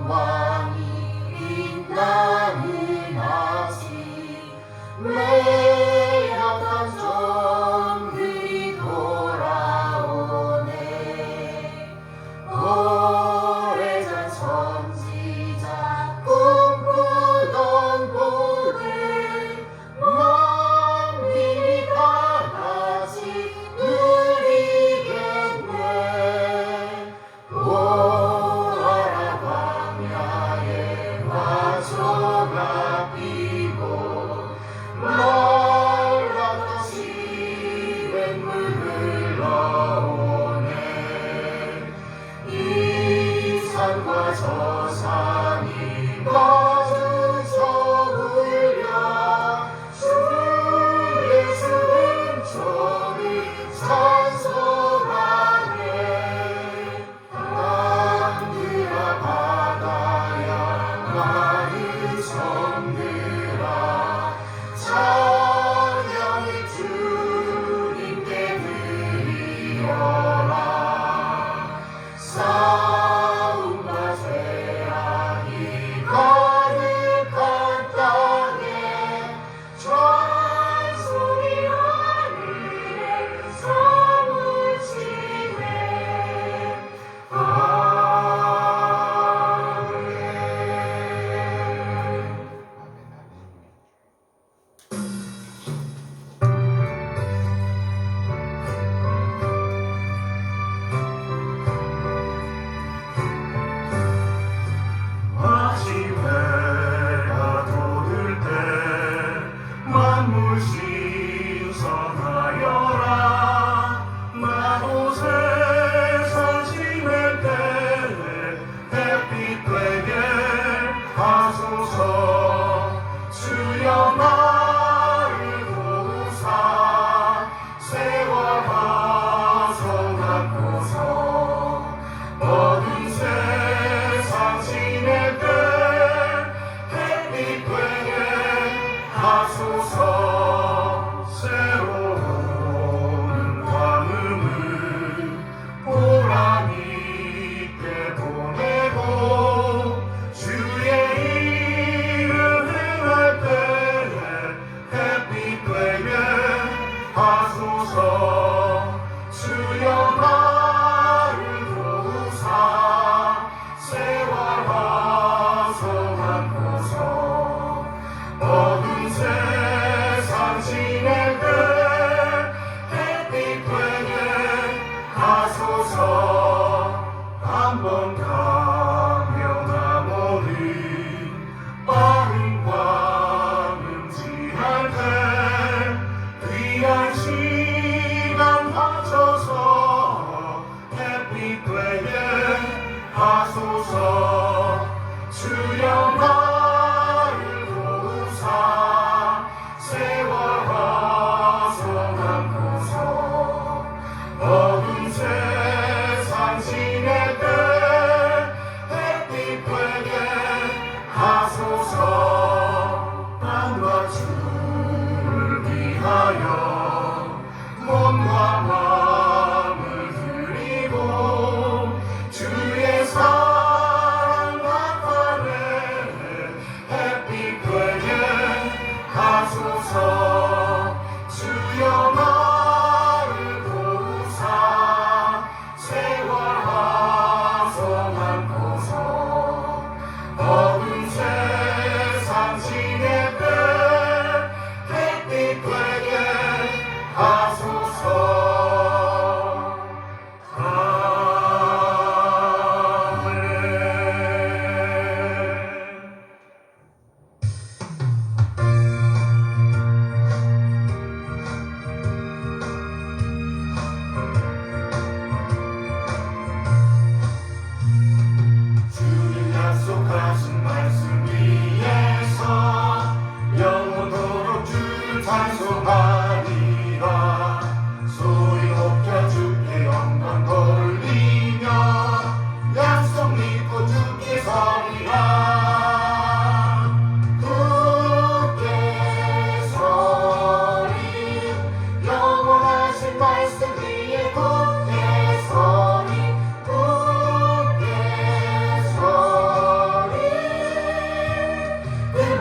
영광이 빛나는 아침 매력한 종들이 돌아오네. 오래전 선지자 꿈꾸던 복을 만민이 다같이 누리겠네. 오아라 광야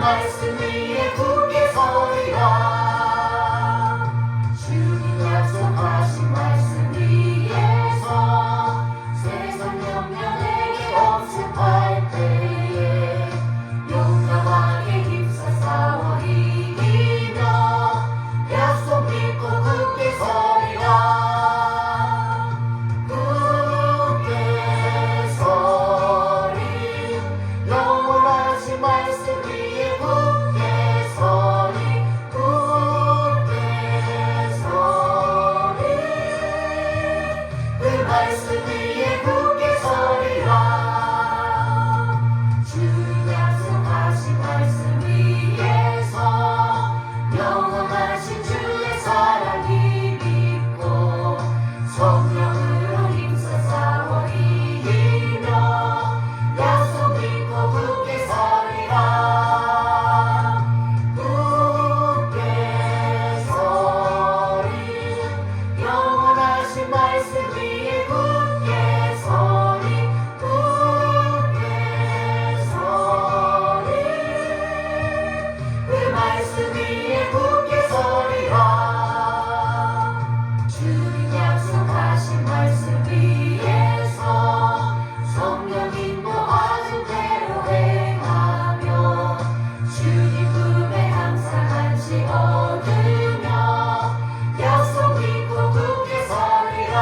말씀 위에 굳게 서리라. 주님 약속하신 말씀 위에서 세상 영면에게 엄습할 때에 용감하게 힘써 싸워 이기며 약속 믿고 굳게 서리라. 굳게 서리 영원하신 말씀 위에 굳게 서리 굳게 서리 그 말씀 위에 굳게 서리라. 주님 약속하신 말씀 위에서 영원하신 주의 사랑이 믿고 성령으로 힘써 싸워 이기며 약속 믿고 굳게 서리라. 굳게 서리 영원하신 말씀 위에 굳게 서리 굳게 서리 그 말씀 위에 굳게 서리라. 주님 약속하신 말씀 위에서 성령 인도하신 대로 행하며 주님 품에 항상 안식 얻으며 약속 믿고 굳게 서리라.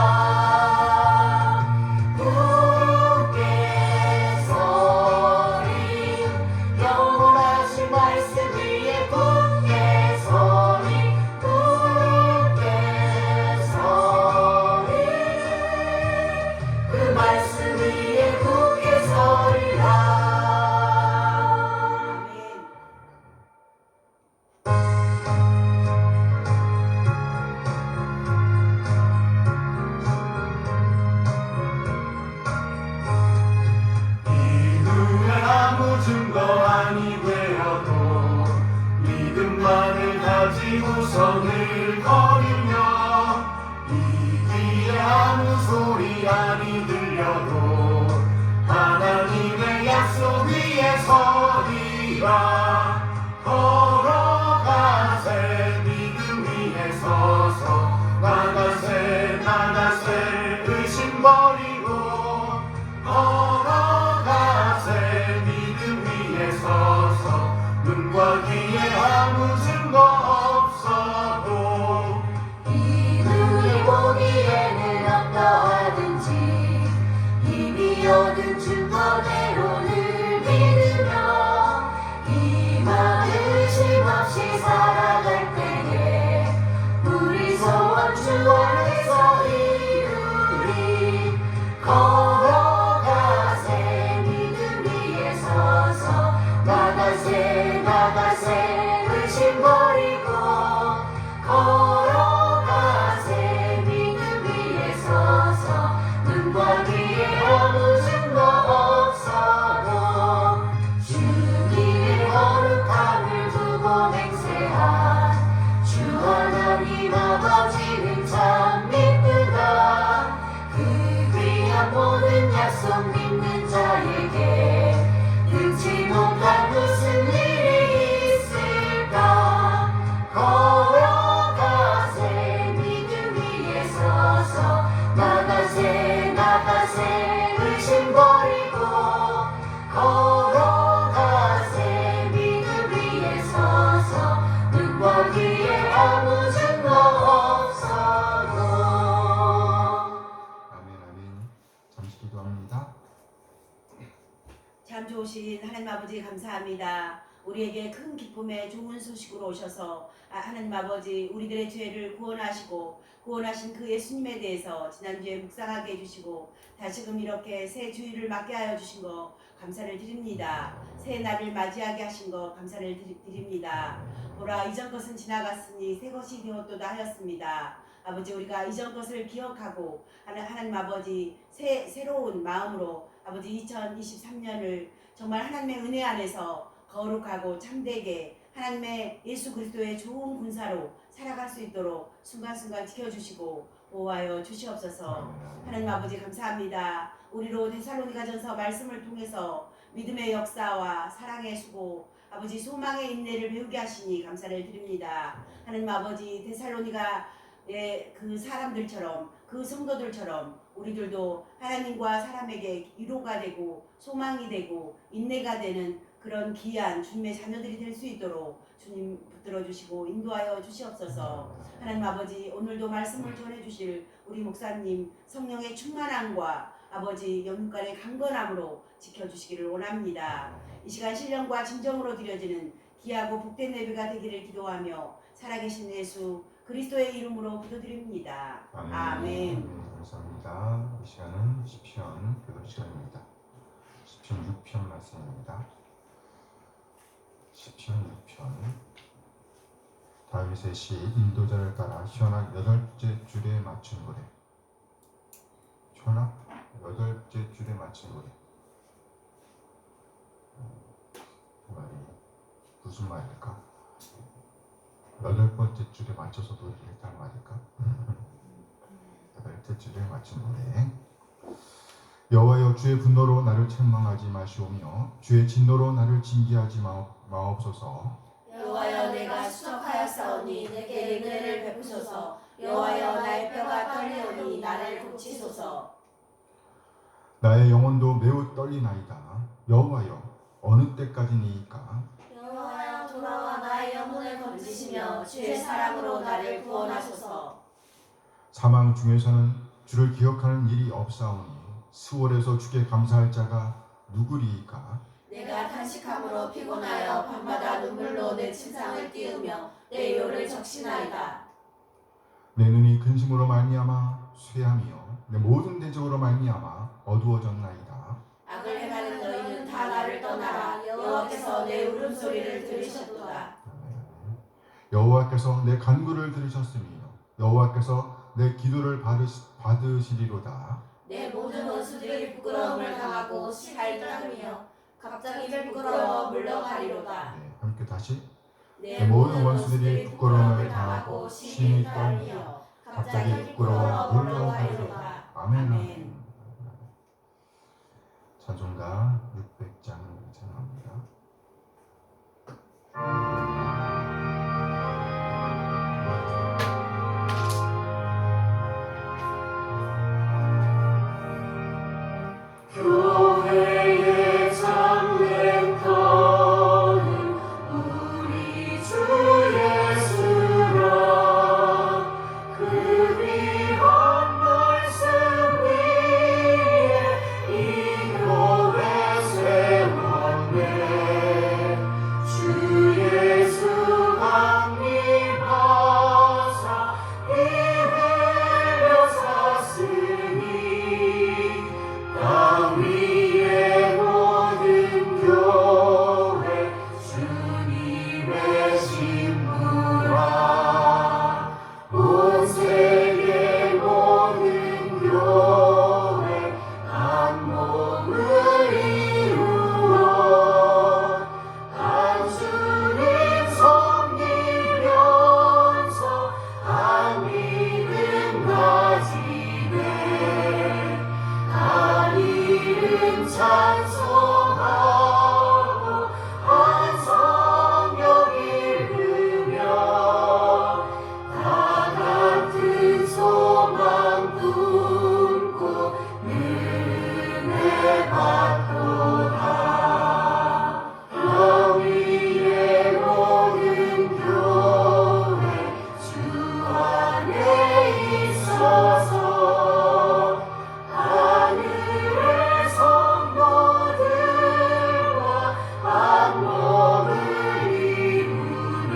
굳게 서리 영원하신 말씀 위에 굳게 서리 굳게 서리 그 말씀 위에 굳게 서리라. 이후에 아무 증거 아니 되어도 믿음만을 가지고서 늘 거리며 이 귀에 아무 소리 아니 들려도 하나님의 약속 위에 서리라. 걸어가세 믿음 위에 서서 나가세 나가세 의심 버리고 걸어가세 믿음 위에 서서 눈과 귀에 아무 증거 없어도 이 눈이 보기에는 어떠하든지 이미 얻은 증거대로 늘 믿으며 이만 의심 없이 살아갈 때에 우리 소원 주 안에서 이루리. 걸어가세 믿음 위에 서서 나가세 나가세 의심 버리고 걸어가세 믿음 위에 서서 눈과 귀에 아무 증거 없어도 주님의 거룩함을 두고 맹세한 주 하나님 아버지는 참 믿으라. 그 귀한 모든 약속 믿는 자에게 능치 못할 무슨 일이 있을까. 걸어가세 믿음 위에 서서 나가세 나가세 의심 버리고 걸어가세 믿음 위에 서서 눈과 귀에 아무 증거 없어도. 아멘 아멘. 잠시 기도합니다. 참 좋으신 하나님 아버지 감사합니다. 우리에게 큰 기쁨의 좋은 소식으로 오셔서 하나님 아버지 우리들의 죄를 구원하시고 구원하신 그 예수님에 대해서 지난주에 묵상하게 해주시고 다시금 이렇게 새 주일을 맞게 하여 주신 거 감사를 드립니다. 새 날을 맞이하게 하신 거 감사를 드립니다. 보라 이전 것은 지나갔으니 새 것이 되었도다 하였습니다. 아버지 우리가 이전 것을 기억하고 하나님 아버지 새로운 마음으로 아버지 2023년을 정말 하나님의 은혜 안에서 거룩하고 참되게 하나님의 예수 그리스도의 좋은 군사로 살아갈 수 있도록 순간순간 지켜주시고 보호하여 주시옵소서. 하나님 아버지 감사합니다. 우리로 데살로니가전서 말씀을 통해서 믿음의 역사와 사랑의 수고 아버지 소망의 인내를 배우게 하시니 감사를 드립니다. 하나님 아버지 데살로니가의 그 사람들처럼 그 성도들처럼 우리들도 하나님과 사람에게 위로가 되고 소망이 되고 인내가 되는 그런 귀한 주님의 자녀들이 될 수 있도록 주님 붙들어 주시고 인도하여 주시옵소서. 하나님 아버지 오늘도 말씀을 전해 주실 우리 목사님 성령의 충만함과 아버지 영육간의 강건함으로 지켜주시기를 원합니다. 이 시간 신령과 진정으로 드려지는 귀하고 복된 예배가 되기를 기도하며 살아계신 예수 그리스도의 이름으로 기도드립니다. 아멘. 감사합니다. 이 시간은 시편 기도 시간입니다. 시편 6편 말씀입니다. 시편 6편. 다윗의 시 인도자를 따라 현악 8째 줄에 맞춘 노래. 현악 8째 줄에 맞춘 노래. 그 말이 무슨 말일까? 8번째 줄에 맞춰서 노래를 했다는 말일까? 8째 줄에 맞춘 노래. 여호와여 주의 분노로 나를 책망하지 마시오며 주의 진노로 나를 징계하지 마옵소서. 여호와여 내가 수척하였사오니 내게 은혜를 베푸소서. 여호와여 나의 뼈가 떨리오니 나를 고치소서. 나의 영혼도 매우 떨리나이다. 여호와여 어느 때까지니이까? 여호와여 돌아와 나의 영혼을 건지시며 주의 사랑으로 나를 구원하소서. 사망 중에서는 주를 기억하는 일이 없사오니 수월에서 주께 감사할 자가 누구리이까? 내가 탄식함으로 피곤하여 밤마다 눈물로 내 침상을 띄우며 내 요를 적시나이다. 내 눈이 근심으로 말미암아 쇠하며 내 모든 대적으로 말미암아 어두워졌나이다. 악을 행하는 너희는 다 나를 떠나라. 여호와께서 내 울음소리를 들으셨도다. 여호와께서 내 간구를 들으셨으며 여호와께서 내 기도를 받으시리로다. 내 모든 원수들이 부끄러움을 당하고 신을 떠나며 갑자기 부끄러워 물러가리로다. 네, 함께 다시. 내 모든 원수들이 부끄러움을 당하고 신이 떨며 갑자기 부끄러워 물러가리로다. 아멘. 찬송가 600장 찬양합니다. 교회의 참된 터는 우리 주 예수라. 그 귀한 말씀 위에 이 교회 세웠네. 주 예수 강림하사 이 흘려 샀으니 땅 위의 모든 교회 주님의 신부라. 온 세계 모든 교회 한 몸을 이루어 한 주님 섬기면서 한 믿음 가지네. 한 이름 찬송하고 한 성경 읽으며 다 같은 소망 품고 은혜 받도다. 땅 위의 모든 교회 주 안에 있어서 하늘의 성도들과 한 몸을 이루네.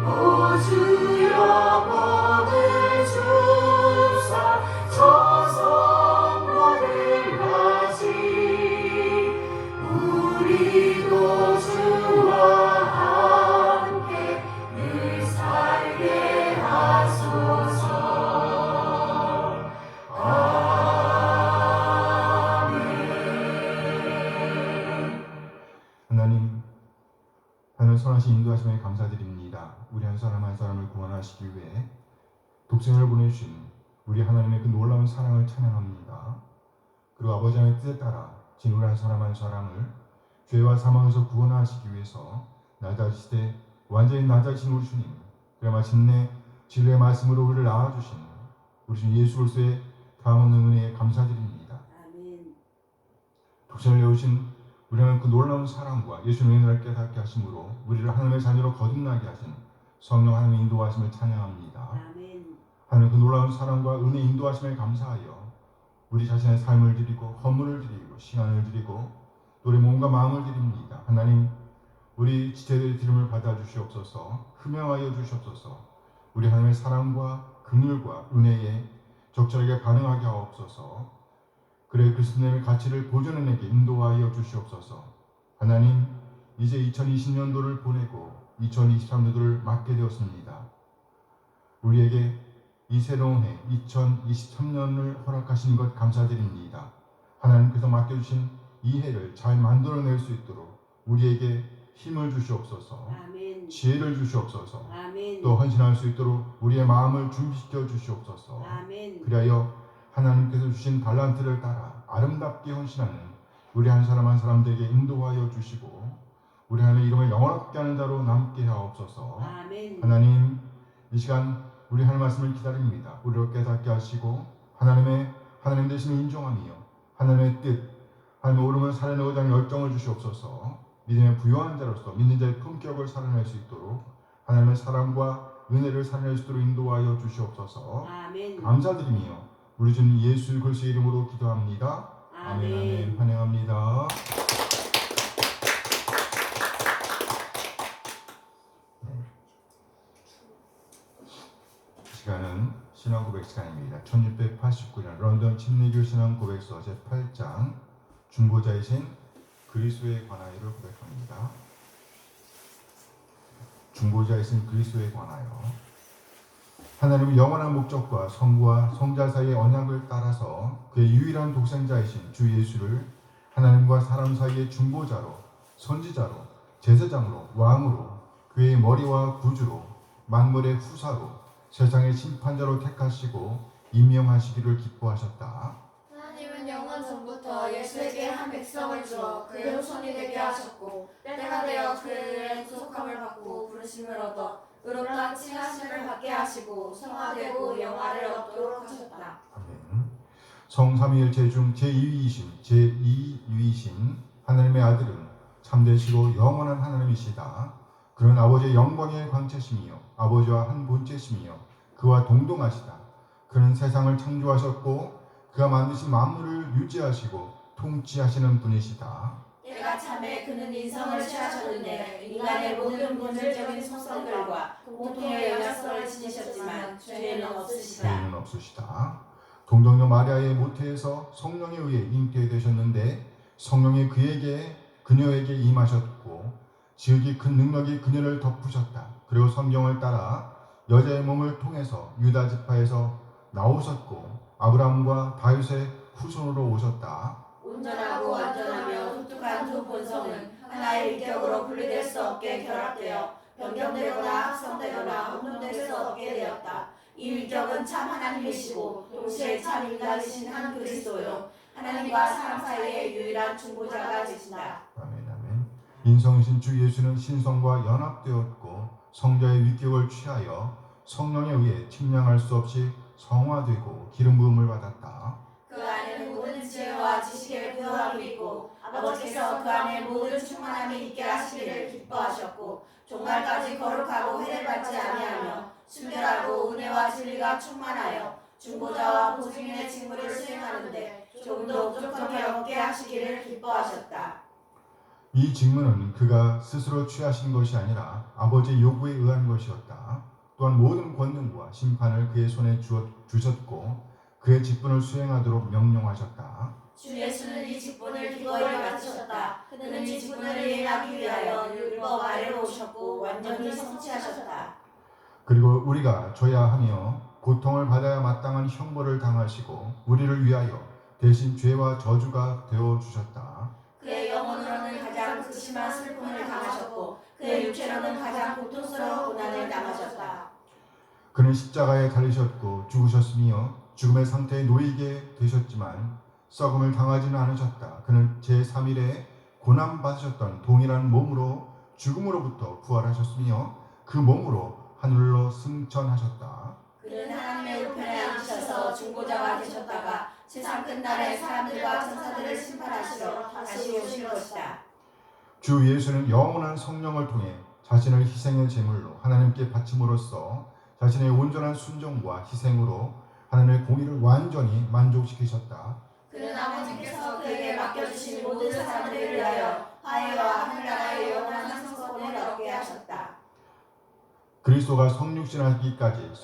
오 주여 복을 주사 저 성도들 다시 우리도 주와 함께 늘 살게 하소서. 하나님, 하늘 선하신 인도하심에 감사드립니다. 우리 한 사람 한 사람을 구원하시기 위해 독생을 보내주신 우리 하나님의 그 놀라운 사랑을 찬양합니다. 그리고 아버지 하나님의 뜻에 따라 진우리 한 사람 한 사람을 죄와 사망에서 구원하시기 위해서 낮아지시되 완전히 낮아진 우리 주님, 그래 마침내 진리의 말씀으로 우리를 낳아주신 우리 주 예수 그리스도의 다음없는 은혜에 감사드립니다. 아멘. 독생을 내오신 우리 하나님 그 놀라운 사랑과 예수님의 은혜를 깨닫게 하심으로 우리를 하나님의 자녀로 거듭나게 하신 성령 하나님의 인도하심을 찬양합니다. 아멘. 하나님 그 놀라운 사랑과 은혜 인도하심에 감사하여 우리 자신의 삶을 드리고 헌물을 드리고 시간을 드리고 또 우리 몸과 마음을 드립니다. 하나님 우리 지체들의 드림을 받아주시옵소서. 흠명하여 주시옵소서. 우리 하나님의 사랑과 긍휼과 은혜에 적절하게 반응하게 하옵소서. 그래 그리스도님의 가치를 보존해내게 인도하여 주시옵소서. 하나님 이제 2020년도를 보내고 2023년도를 맞게 되었습니다. 우리에게 이 새로운 해 2023년을 허락하신 것 감사드립니다. 하나님께서 맡겨주신 이 해를 잘 만들어낼 수 있도록 우리에게 힘을 주시옵소서. 아멘. 지혜를 주시옵소서. 아멘. 또 헌신할 수 있도록 우리의 마음을 준비시켜 주시옵소서. 아멘. 그리하여 하나님께서 주신 달란트를 따라 아름답게 헌신하는 우리 한 사람 한 사람들에게 인도하여 주시고 우리 하나님의 이름을 영원하게 하는 자로 남게 하옵소서. 아멘. 하나님 이 시간 우리 하나님 말씀을 기다립니다. 우리를 깨닫게 하시고 하나님 되심을 인정하며 하나님의 뜻 하나님의 오름을 살아내고자 하는 열정을 주시옵소서. 믿음의 부요한 자로서 믿는 자의 품격을 살아낼 수 있도록 하나님의 사랑과 은혜를 살아낼 수 있도록 인도하여 주시옵소서. 아멘. 감사드리며 우리 주님 예수 그리스도의 이름으로 기도합니다. 아멘. 아멘. 아멘. 환영합니다. 시간은 신앙 고백 시간입니다. 1689년 런던 침례교 신앙 고백서 제8장 중보자이신 그리스도에 관하여를 고백합니다. 중보자이신 그리스도에 관하여 하나님의 영원한 목적과 성부와 성자 사이의 언약을 따라서 그의 유일한 독생자이신 주 예수를 하나님과 사람 사이의 중보자로 선지자로 제사장으로 왕으로 그의 머리와 구주로 만물의 후사로 세상의 심판자로 택하시고 임명하시기를 기뻐하셨다. 하나님은 영원 전부터 예수에게 한 백성을 주어 그의 후손이 되게 하셨고 때가 되어 그의 구속함을 받고 부르심을 얻어 의롭다 칭하심을 받게 하시고 성화되고 영화를 얻도록 하셨다. 아멘. 성삼위일체 중 제2위이신 하나님의 아들은 참되시고 영원한 하나님이시다. 그는 아버지의 영광의 광채시며 아버지와 한 본체시며 그와 동동하시다. 그는 세상을 창조하셨고 그가 만드신 만물을 유지하시고 통치하시는 분이시다. 때가 참에 그는 인성을 취하셨는데 인간의 모든 본질적인 속성들과 공통의 영향성을 지니셨지만 죄는 없으시다. 죄는 없으시다. 동정녀 마리아의 모태에서 성령에 의해 잉태되셨는데 성령이 그녀에게 임하셨고 지극히 큰 능력이 그녀를 덮으셨다. 그리고 성경을 따라 여자의 몸을 통해서 유다 지파에서 나오셨고 아브라함과 다윗의 후손으로 오셨다. 온전하고 완전하며 독특한 두 본성은 하나의 인격으로 분리될 수 없게 결합되어 변경되거나 합성되거나 혼돈될 수 없게 되었다. 이 인격은 참 하나님이시고 동시에 참 인간이신 한 그리스도요 하나님과 사람 사이의 유일한 중보자가 되신다. 아멘. 아멘. 인성이신 주 예수는 신성과 연합되었고 성자의 위격을 취하여 성령에 의해 측량할 수 없이 성화되고 기름 부음을 받았다. 그 안에는 모든 지혜와 지식의 부요함이 있고 아버지께서 그 안에 모든 충만함이 있게 하시기를 기뻐하셨고 종말까지 거룩하고 회를 받지 아니하며 순결하고 은혜와 진리가 충만하여 중보자와 보증인의 직무를 수행하는데 조금도 부족함이 없게 하시기를 기뻐하셨다. 이 직무는 그가 스스로 취하신 것이 아니라 아버지의 요구에 의한 것이었다. 또한 모든 권능과 심판을 그의 손에 주셨고 그의 직분을 수행하도록 명령하셨다. 주 예수는 이 직분을 기꺼이 맡으셨다. 그는 이 직분을 이행하기 위하여 율법 아래로 오셨고 완전히 성취하셨다. 그리고 우리가 져야 하며 고통을 받아야 마땅한 형벌을 당하시고 우리를 위하여 대신 죄와 저주가 되어주셨다. 그의 영혼으로는 가장 극심한 슬픔을 당하셨고 그의 육체로는 가장 고통스러운 고난을 당하셨다. 그는 십자가에 달리셨고 죽으셨으며 죽음의 상태에 놓이게 되셨지만 썩음을 당하지는 않으셨다. 그는 제3일에 고난 받으셨던 동일한 몸으로 죽음으로부터 부활하셨으며 그 몸으로 하늘로 승천하셨다. 그는 하나님의 우편에 앉으셔서 중보자가 되셨다가 세상 끝날에 사람들과 천사들을 심판하시러 다시 오실 것이다. 주 예수는 영원한 성령을 통해 자신을 희생의 제물로 하나님께 바침으로써 자신의 온전한 순종과 희생으로 하나님의 공의를 완전히 만족시키셨다. 그는 아버지께서 그에게 맡겨주신 모든 사람들을 위하여 화해와 하늘나라의 영원한 상속권을 얻게 하셨다. 그리스도가 성육신하기까지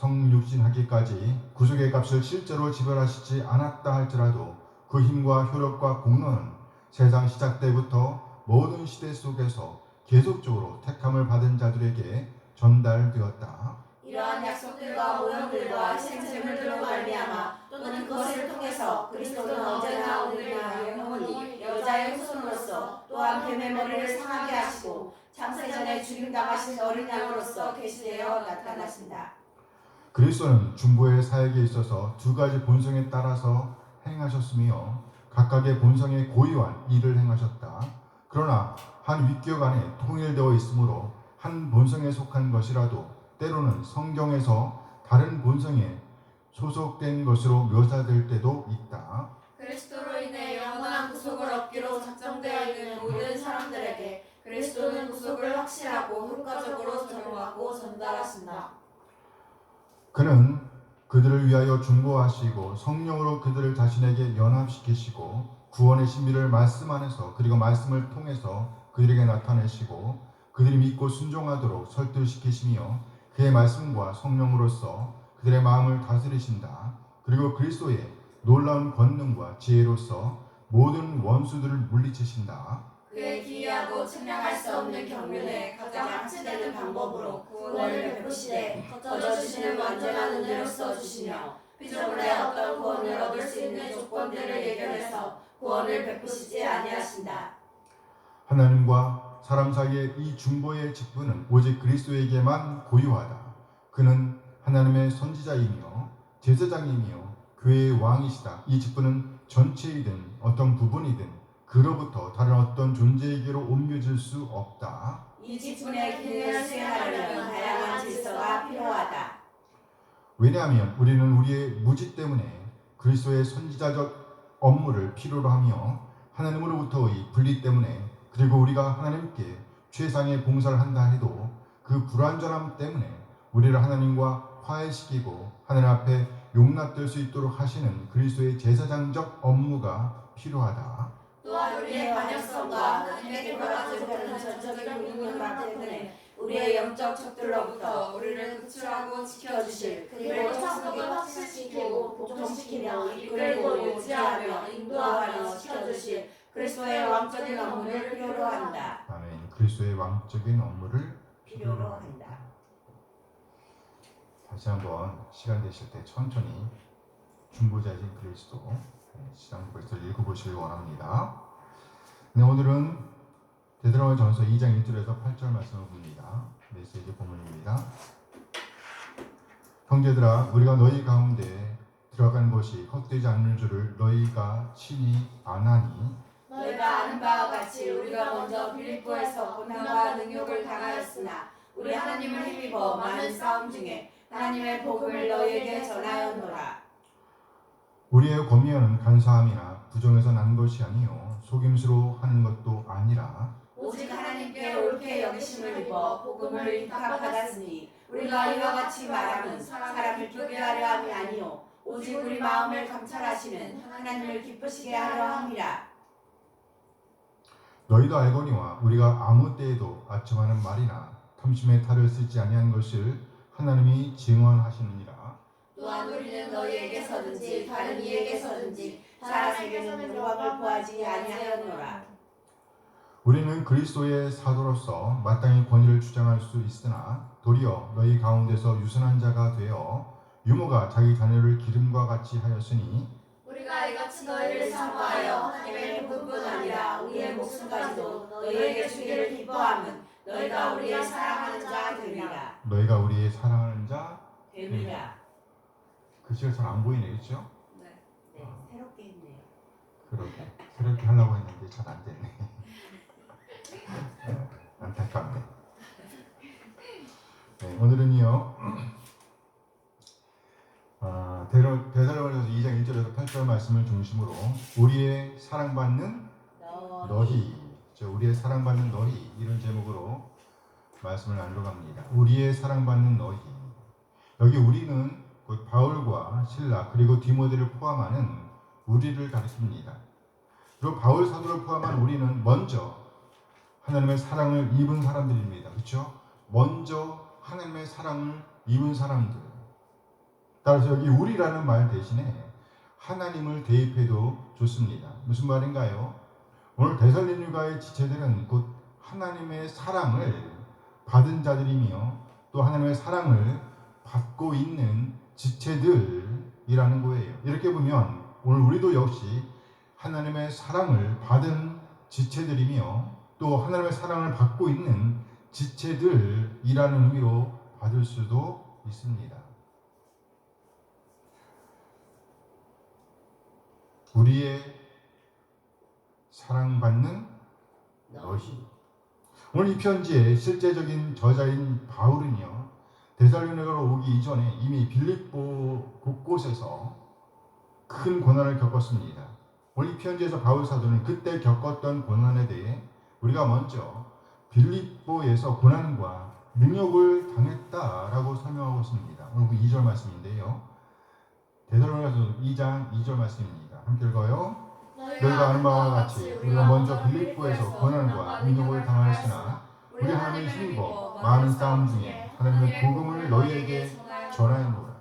구속의 값을 실제로 지불하시지 않았다 할지라도 그 힘과 효력과 공로는 세상 시작 때부터 모든 시대 속에서 계속적으로 택함을 받은 자들에게 전달되었다. 이러한 약속들과 모형들과 희생제물들로 말미암아 또는 그것을 통해서 그리스도는 언제나 오늘이나 영원히 여자의 후손으로서 또한 뱀의 머리를 상하게 하시고 창세전에 죽임당하신 어린 양으로서 계시되어 나타나신다. 그리스도는 중보의 사역에 있어서 두 가지 본성에 따라서 행하셨으며 각각의 본성에 고유한 일을 행하셨다. 그러나 한 윗격 안에 통일되어 있으므로 한 본성에 속한 것이라도 때로는 성경에서 다른 본성에 소속된 것으로 묘사될 때도 있다. 그리스도로 인해 영원한 구속을 얻기로 작정되어 있는 모든 사람들에게 그리스도는 구속을 확실하고 효과적으로 적용하고 전달하신다. 그는 그들을 위하여 중보하시고 성령으로 그들을 자신에게 연합시키시고 구원의 신비를 말씀 안에서 그리고 말씀을 통해서 그들에게 나타내시고 그들이 믿고 순종하도록 설득시키시며 그의 말씀과 성령으로서 그들의 마음을 다스리신다. 그리고 그리스도의 놀라운 권능과 지혜로서 모든 원수들을 물리치신다. 그의 기이하고 측량할 수 없는 경륜에 가장 합치되는 방법으로 구원을 베푸시되 거저주시는 완전한 은혜로써 주시며 피조물의 어떤 구원을 얻을 수 있는 조건들을 예견해서 구원을 베푸시지 아니하신다. 하나님과 사람 사이의 이 중보의 직분은 오직 그리스도에게만 고유하다. 그는 하나님의 선지자이며 제사장이며 교회의 왕이시다. 이 직분은 전체이든 어떤 부분이든 그로부터 다른 어떤 존재에게로 옮겨질 수 없다. 이 직분의 기능을 수행하려면 다양한 질서가 필요하다. 왜냐하면 우리는 우리의 무지 때문에 그리스도의 선지자적 업무를 필요로 하며 하나님으로부터의 분리 때문에 그리고 우리가 하나님께 최상의 봉사를 한다 해도 그 불완전함 때문에 우리를 하나님과 화해시키고 하나님 앞에 용납될 수 있도록 하시는 그리스도의 제사장적 업무가 필요하다. 또한 우리의 반역성과 하나님의 돌아가지 못하는 전적인 능력과 때문에 우리의 영적 적들로부터 우리를 구출하고 지켜주실 그리고 창속을 확실시키고 복종시키며 이끌고 유지하며 인도하며 지켜주실 그리스도의 왕적인 업무를 필요로 한다. 아멘. 그리스도의 왕적인 업무를 필요로 한다. 다시 한번 시간 되실 때 천천히 중보자이신 그리스도 시장 벌써를 읽어보시길 원합니다. 네, 오늘은 데살로니가전서 2장 1절에서 8절 말씀을 봅니다. 메시지 본문입니다. 형제들아, 우리가 너희 가운데 들어간 것이 헛되지 않는 줄을 너희가 친히 아나니 너희가 아는 바와 같이 우리가 먼저 빌립보에서 고난과 능욕을 당하였으나 우리 하나님을 힘입어 많은 싸움 중에 하나님의 복음을 너희에게 전하였노라. 우리의 권면은 간사함이나 부정에서 난 것이 아니요 속임수로 하는 것도 아니라 오직 하나님께 옳게 여기심을 입어 복음을 입학받았으니 우리가 이와 같이 말하면 사람을 기쁘게 하려 함이 아니요 오직 우리 마음을 감찰하시는 하나님을 기쁘시게 하려 함이라. 너희도 알거니와 우리가 아무 때에도 아첨하는 말이나 탐심의 탈을 쓰지 아니한 것을 하나님이 증언하시느니라. 또한 우리는 너희에게서든지 다른 이에게서든지 사람에게서는 영광을 구하지 아니하였노라. 우리는 그리스도의 사도로서 마땅히 권위를 주장할 수 있으나 도리어 너희 가운데서 유선한 자가 되어 유모가 자기 자녀를 기름과 같이 하였으니 우리가 이같이 너희를 사모하여 하나님의 복음뿐 아니라 우리의 목숨까지도 너희에게 주기를 기뻐함은 너희가 우리의 사랑하는 자 되리라. 너희가 우리의 사랑하는 자 되리라. 글씨가 잘 안 보이네, 그렇죠? 네, 새롭게 했네요. 그러게 새롭게 하려고 했는데 잘 안 됐네. 오늘은요 데살로니가서 2장 1절에서 8절 말씀을 중심으로 우리의 사랑받는 너희, 우리의 사랑받는 너희 이런 제목으로 말씀을 나누러 갑니다. 우리의 사랑받는 너희. 여기 우리는 곧 바울과 실라 그리고 디모데를 포함하는 우리를 가리킵니다. 그리고 바울 사도를 포함한 우리는 먼저 하나님의 사랑을 입은 사람들입니다. 그렇죠? 먼저 하나님의 사랑을 입은 사람들. 따라서 여기 우리라는 말 대신에 하나님을 대입해도 좋습니다. 무슨 말인가요? 오늘 데살로니가의 지체들은 곧 하나님의 사랑을 받은 자들이며 또 하나님의 사랑을 받고 있는 지체들이라는 거예요. 이렇게 보면 오늘 우리도 역시 하나님의 사랑을 받은 지체들이며 또 하나님의 사랑을 받고 있는 지체들이라는 의미로 받을 수도 있습니다. 우리의 사랑받는 너희. 오늘 이 편지의 실제적인 저자인 바울은요, 데살로니가로 오기 이전에 이미 빌립보 곳곳에서 큰 고난을 겪었습니다. 오늘 이 편지에서 바울 사도는 그때 겪었던 고난에 대해 우리가 먼저 빌립보에서 고난과 능욕을 당했다라고 설명하고 있습니다. 오늘 그 2절 말씀인데요. 데살로니가서 2장 2절 말씀입니다. 함께 읽어요. 너희가 아는 바와 같이 우리가 먼저 빌립보에서 고난과 능욕을 당하였으나 우리 하나님의 힘입어 많은 싸움 중에 하나님의 복음을 너희에게 전하였노라.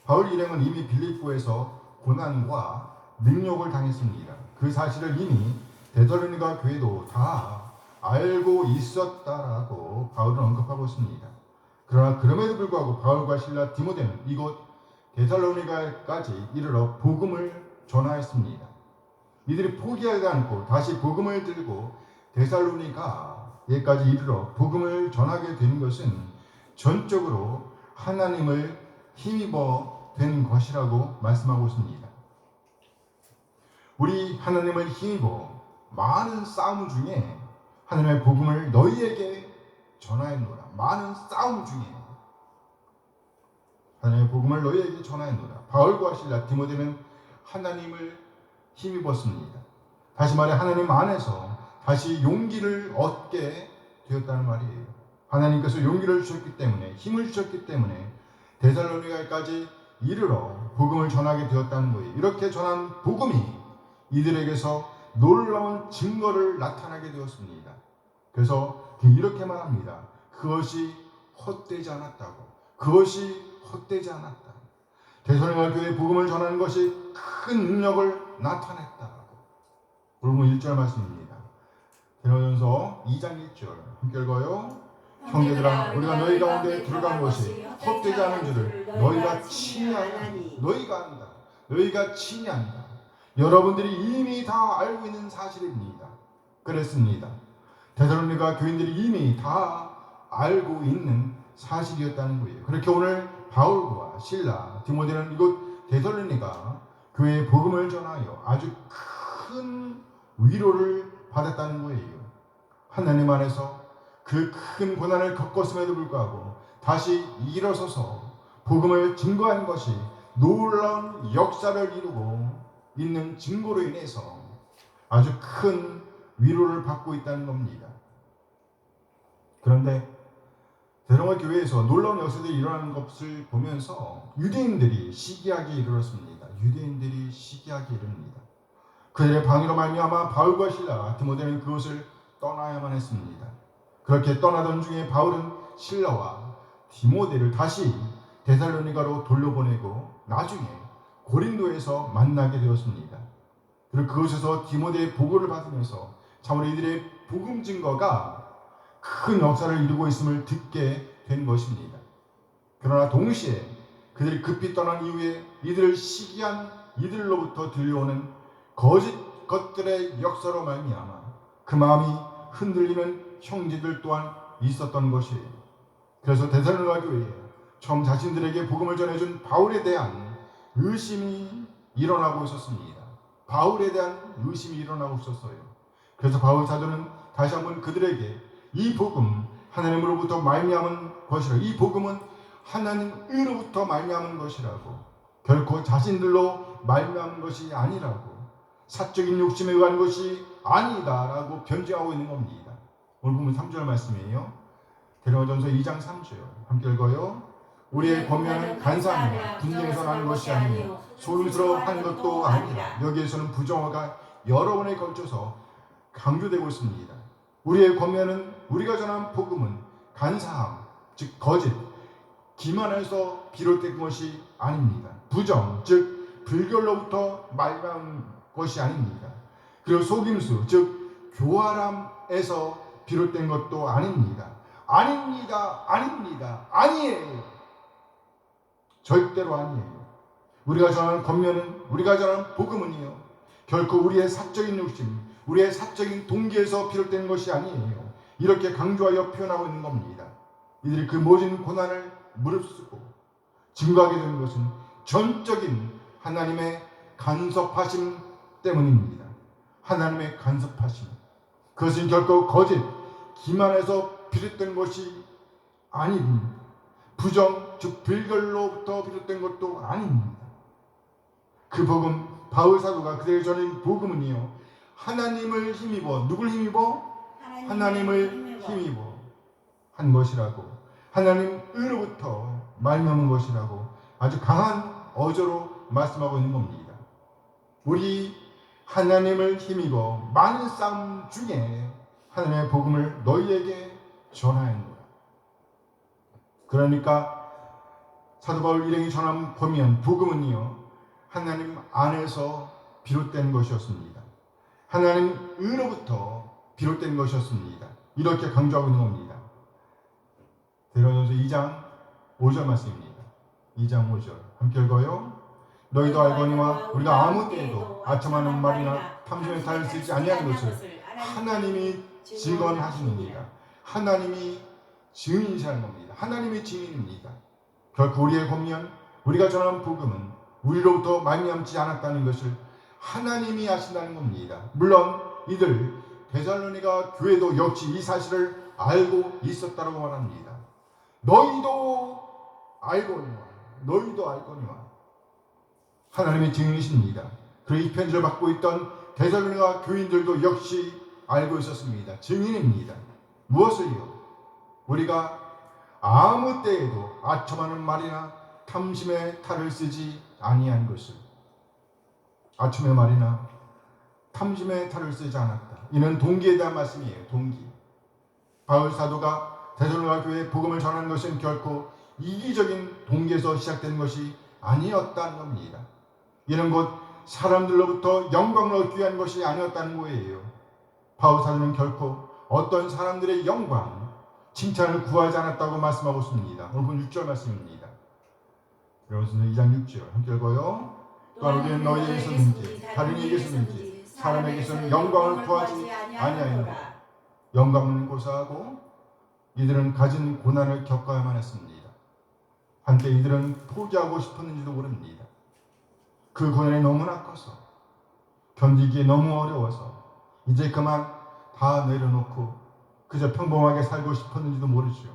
바울 일행은 이미 빌립보에서 고난과 능욕을 당했습니다. 그 사실을 이미 데살로니가 교회도 다 알고 있었다라고 바울은 언급하고 있습니다. 그러나 그럼에도 불구하고 바울과 실라 디모데는 이곳 데살로니가까지 이르러 복음을 전하였습니다. 이들이 포기하지 않고 다시 복음을 들고 데살로니가에까지 이르러 복음을 전하게 된 것은 전적으로 하나님을 힘입어 된 것이라고 말씀하고 있습니다. 우리 하나님을 힘입어 많은 싸움 중에 하나님의 복음을 너희에게 전하였노라. 많은 싸움 중에 하나님의 복음을 너희에게 전하였노라. 바울과 실라 디모데는 하나님을 힘입었습니다. 다시 말해 하나님 안에서 다시 용기를 얻게 되었다는 말이에요. 하나님께서 용기를 주셨기 때문에, 힘을 주셨기 때문에 데살로니가까지 이르러 복음을 전하게 되었다는 거예요. 이렇게 전한 복음이 이들에게서 놀라운 증거를 나타나게 되었습니다. 그래서 이렇게 말합니다. 그것이 헛되지 않았다고. 그것이 헛되지 않았다. 데살로니가 교회에 복음을 전하는 것이 큰 능력을 나타냈다고. 오늘 1절 말씀입니다. 데살로니가서 2장 1절 함께 읽어요. 형제들아 우리가 너희 가운데 들어간 것이 헛되지 않은 줄을 너희가 친히 아나니. 너희가 안다. 너희가 친히 안다. 여러분들이 이미 다 알고 있는 사실입니다. 그랬습니다. 데살로니가 교인들이 이미 다 알고 있는 사실이었다는 거예요. 그렇게 오늘 바울과 실라, 디모데는 이곳 데살로니가 교회에 복음을 전하여 아주 큰 위로를 받았다는 거예요. 하나님 안에서 그 큰 고난을 겪었음에도 불구하고 다시 일어서서 복음을 증거한 것이 놀라운 역사를 이루고 있는 증거로 인해서 아주 큰 위로를 받고 있다는 겁니다. 그런데 데살로니가 교회에서 놀라운 역사들이 일어나는 것을 보면서 유대인들이 시기하게 이르렀습니다. 유대인들이 시기하게 이릅니다. 그들의 방해로 말미암아 바울과 실라, 디모데는 그것을 떠나야만 했습니다. 그렇게 떠나던 중에 바울은 실라와 디모데를 다시 데살로니가로 돌려보내고 나중에 고린도에서 만나게 되었습니다. 그리고 그곳에서 디모데의 보고를 받으면서 참으로 이들의 복음 증거가 큰 역사를 이루고 있음을 듣게 된 것입니다. 그러나 동시에 그들이 급히 떠난 이후에 이들을 시기한 이들로부터 들려오는 거짓 것들의 역사로 말미암아 그 마음이 흔들리는 형제들 또한 있었던 것이에요. 그래서 데살로니가 교회에 처음 자신들에게 복음을 전해준 바울에 대한 의심이 일어나고 있었습니다. 바울에 대한 의심이 일어나고 있었어요. 그래서 바울 사도는 다시 한번 그들에게 이 복음 하나님으로부터 말미암은 것이라. 이 복음은 하나님으로부터 말미암은 것이라고. 결코 자신들로 말미암은 것이 아니라고. 사적인 욕심에 의한 것이 아니다라고 변증하고 있는 겁니다. 오늘 보면 3절 말씀이에요. 데살로니가전서 2장 3절 함께 읽어요. 우리의 권면은 간사하며 분쟁에서 나는 것이 아니요 소임스러워 하는 것도 아니라. 여기에서는 부정어가 여러 번에 걸쳐서 강조되고 있습니다. 우리의 권면은, 우리가 전한 복음은 간사함, 즉 거짓, 기만에서 비롯된 것이 아닙니다. 부정, 즉 불결로부터 말미암은 것이 아닙니다. 그리고 속임수, 즉 교활함에서 비롯된 것도 아닙니다. 아닙니다. 아닙니다. 아니에요. 절대로 아니에요. 우리가 전하는 권면은, 우리가 전하는 복음은요, 결코 우리의 사적인 욕심, 우리의 사적인 동기에서 비롯된 것이 아니에요. 이렇게 강조하여 표현하고 있는 겁니다. 이들이 그 모진 고난을 무릅쓰고 증거하게 된 것은 전적인 하나님의 간섭하심 때문입니다. 하나님의 간섭하심. 그것은 결코 거짓, 기만에서 비롯된 것이 아닙니다. 부정, 즉 불결로부터 비롯된 것도 아닙니다. 그 복음, 바울 사도가 그들에게 전한 복음은요, 하나님을 힘입어, 누굴 힘입어? 하나님을 힘입어 한 것이라고, 하나님으로부터 말미암은 것이라고 아주 강한 어조로 말씀하고 있는 겁니다. 우리 하나님을 힘입어 많은 싸움 중에 하나님의 복음을 너희에게 전하였노라. 그러니까 사도 바울 일행이 전한 복음은요, 하나님 안에서 비롯된 것이었습니다. 하나님으로부터 비롯된 것이었습니다. 이렇게 강조하고 있는 겁니다. 데살로니가전서 2장 5절 말씀입니다. 2장 5절 함께 읽어요. 너희도 알거니와 우리가 아무 때에도 아첨하는 말이나 탐심의 탈을 쓰지 아니하는 것을 하나님이 증언하시느니라. 하나님이 증인이시라는 겁니다. 하나님이 증인입니다. 결코 우리의 권면, 우리가 전하는 복음은 우리로부터 말미암지 않았다는 것을 하나님이 아신다는 겁니다. 물론 이들 데살로니가 교회도 역시 이 사실을 알고 있었다고 말합니다. 너희도 알거니와 하나님의 증인이십니다. 그리고 이 편지를 받고 있던 데살로니가 교인들도 역시 알고 있었습니다. 증인입니다. 무엇을요? 우리가 아무 때에도 아첨하는 말이나 탐심의 탈을 쓰지 아니한 것을. 아첨의 말이나 탐심의 탈을 쓰지 않았다. 이는 동기에 대한 말씀이에요. 동기. 바울 사도가 데살로니가 교회에 복음을 전하는 것은 결코 이기적인 동기에서 시작된 것이 아니었다는 겁니다. 이는 곧 사람들로부터 영광을 얻기 위한 것이 아니었다는 거예요. 바울 사도는 결코 어떤 사람들의 영광, 칭찬을 구하지 않았다고 말씀하고 있습니다. 오늘 본 6절 말씀입니다. 여러분 2장 6절 함께 읽어요. 또한 우리는 너희에게서든지 다른 이에게서든지 사람에게서는 영광을 구하지 아니하였노라. 영광은 고사하고 이들은 가진 고난을 겪어야만 했습니다. 한때 이들은 포기하고 싶었는지도 모릅니다. 그 고난이 너무나 커서 견디기에 너무 어려워서 이제 그만 다 내려놓고 그저 평범하게 살고 싶었는지도 모르죠.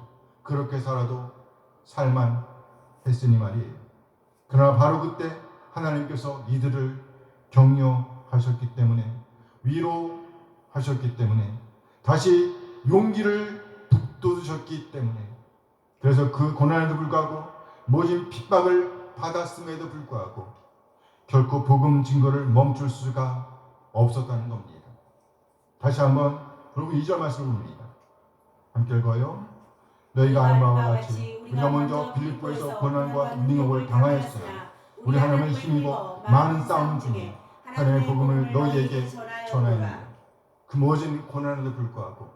그렇게 살아도 살만 했으니 말이에요. 그러나 바로 그때 하나님께서 이들을 격려하셨기 때문에, 위로하셨기 때문에, 다시 용기를 북돋으셨기 때문에, 그래서 그 고난에도 불구하고 모진 핍박을 받았음에도 불구하고 결코 복음 증거를 멈출 수가 없었다는 겁니다. 다시 한번 여러분 2절 말씀을 봅니다. 함께 읽어요. 너희가 아는 바와 같이 우리가 먼저 빌립보에서 고난과 능욕을 당하였으나 우리 하나님을 힘입어 많은 싸움 중에 하나님의 복음을 너희에게 전하였노라. 그 모진 고난에도 불구하고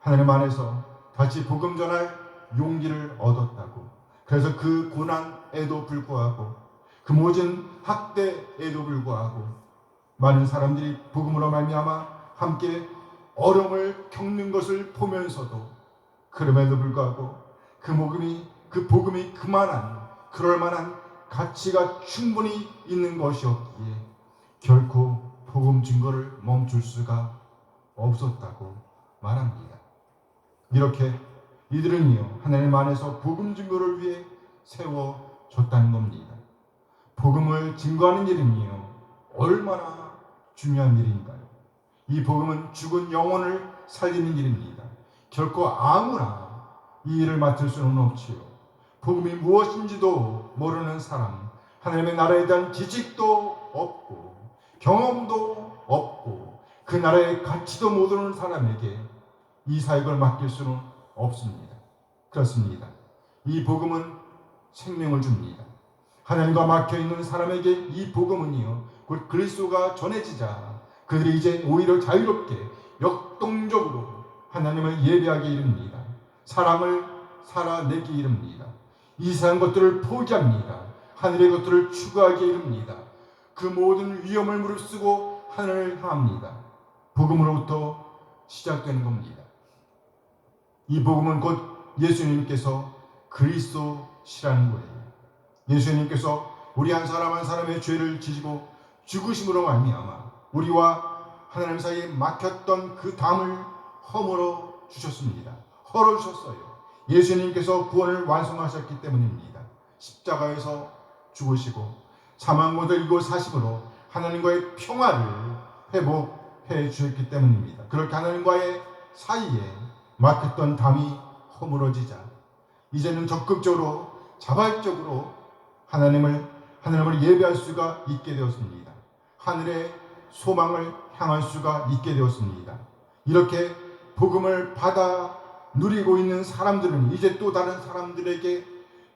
하나님 안에서 다시 복음 전할 용기를 얻었다고. 그래서 그 고난에도 불구하고 그 모진 학대에도 불구하고 많은 사람들이 복음으로 말미암아 함께 어려움을 겪는 것을 보면서도 그럼에도 불구하고 그 복음이 그만한, 그럴 만한 가치가 충분히 있는 것이었기에 결코 복음 증거를 멈출 수가 없었다고 말합니다. 이렇게 이들은요 하나님 안에서 복음 증거를 위해 세워졌다는 겁니다. 복음을 증거하는 일은요 얼마나 중요한 일인가요? 이 복음은 죽은 영혼을 살리는 일입니다. 결코 아무나 이 일을 맡을 수는 없지요. 복음이 무엇인지도 모르는 사람, 하나님의 나라에 대한 지식도 없고 경험도 없고 그 나라의 가치도 모르는 사람에게 이 사역을 맡길 수는 없습니다. 그렇습니다. 이 복음은 생명을 줍니다. 하나님과 막혀있는 사람에게 이 복음은요 곧 그리스도가 전해지자 그들이 이제 오히려 자유롭게 역동적으로 하나님을 예배하게 이릅니다. 사랑을 살아내기 이릅니다. 이상한 것들을 포기합니다. 하늘의 것들을 추구하게 이릅니다. 그 모든 위험을 무릅쓰고 하늘을 향합니다. 복음으로부터 시작되는 겁니다. 이 복음은 곧 예수님께서 그리스도시라는 거예요. 예수님께서 우리 한 사람 한 사람의 죄를 지시고 죽으심으로 말미암아 우리와 하나님 사이에 막혔던 그 담을 허물어 주셨습니다. 헐어 주셨어요. 예수님께서 구원을 완성하셨기 때문입니다. 십자가에서 죽으시고 사망 이고 사심으로 하나님과의 평화를 회복해 주셨기 때문입니다. 그렇게 하나님과의 사이에 막혔던 담이 허물어지자 이제는 적극적으로 자발적으로 하나님을 예배할 수가 있게 되었습니다. 하늘의 소망을 향할 수가 있게 되었습니다. 이렇게 복음을 받아 누리고 있는 사람들은 이제 또 다른 사람들에게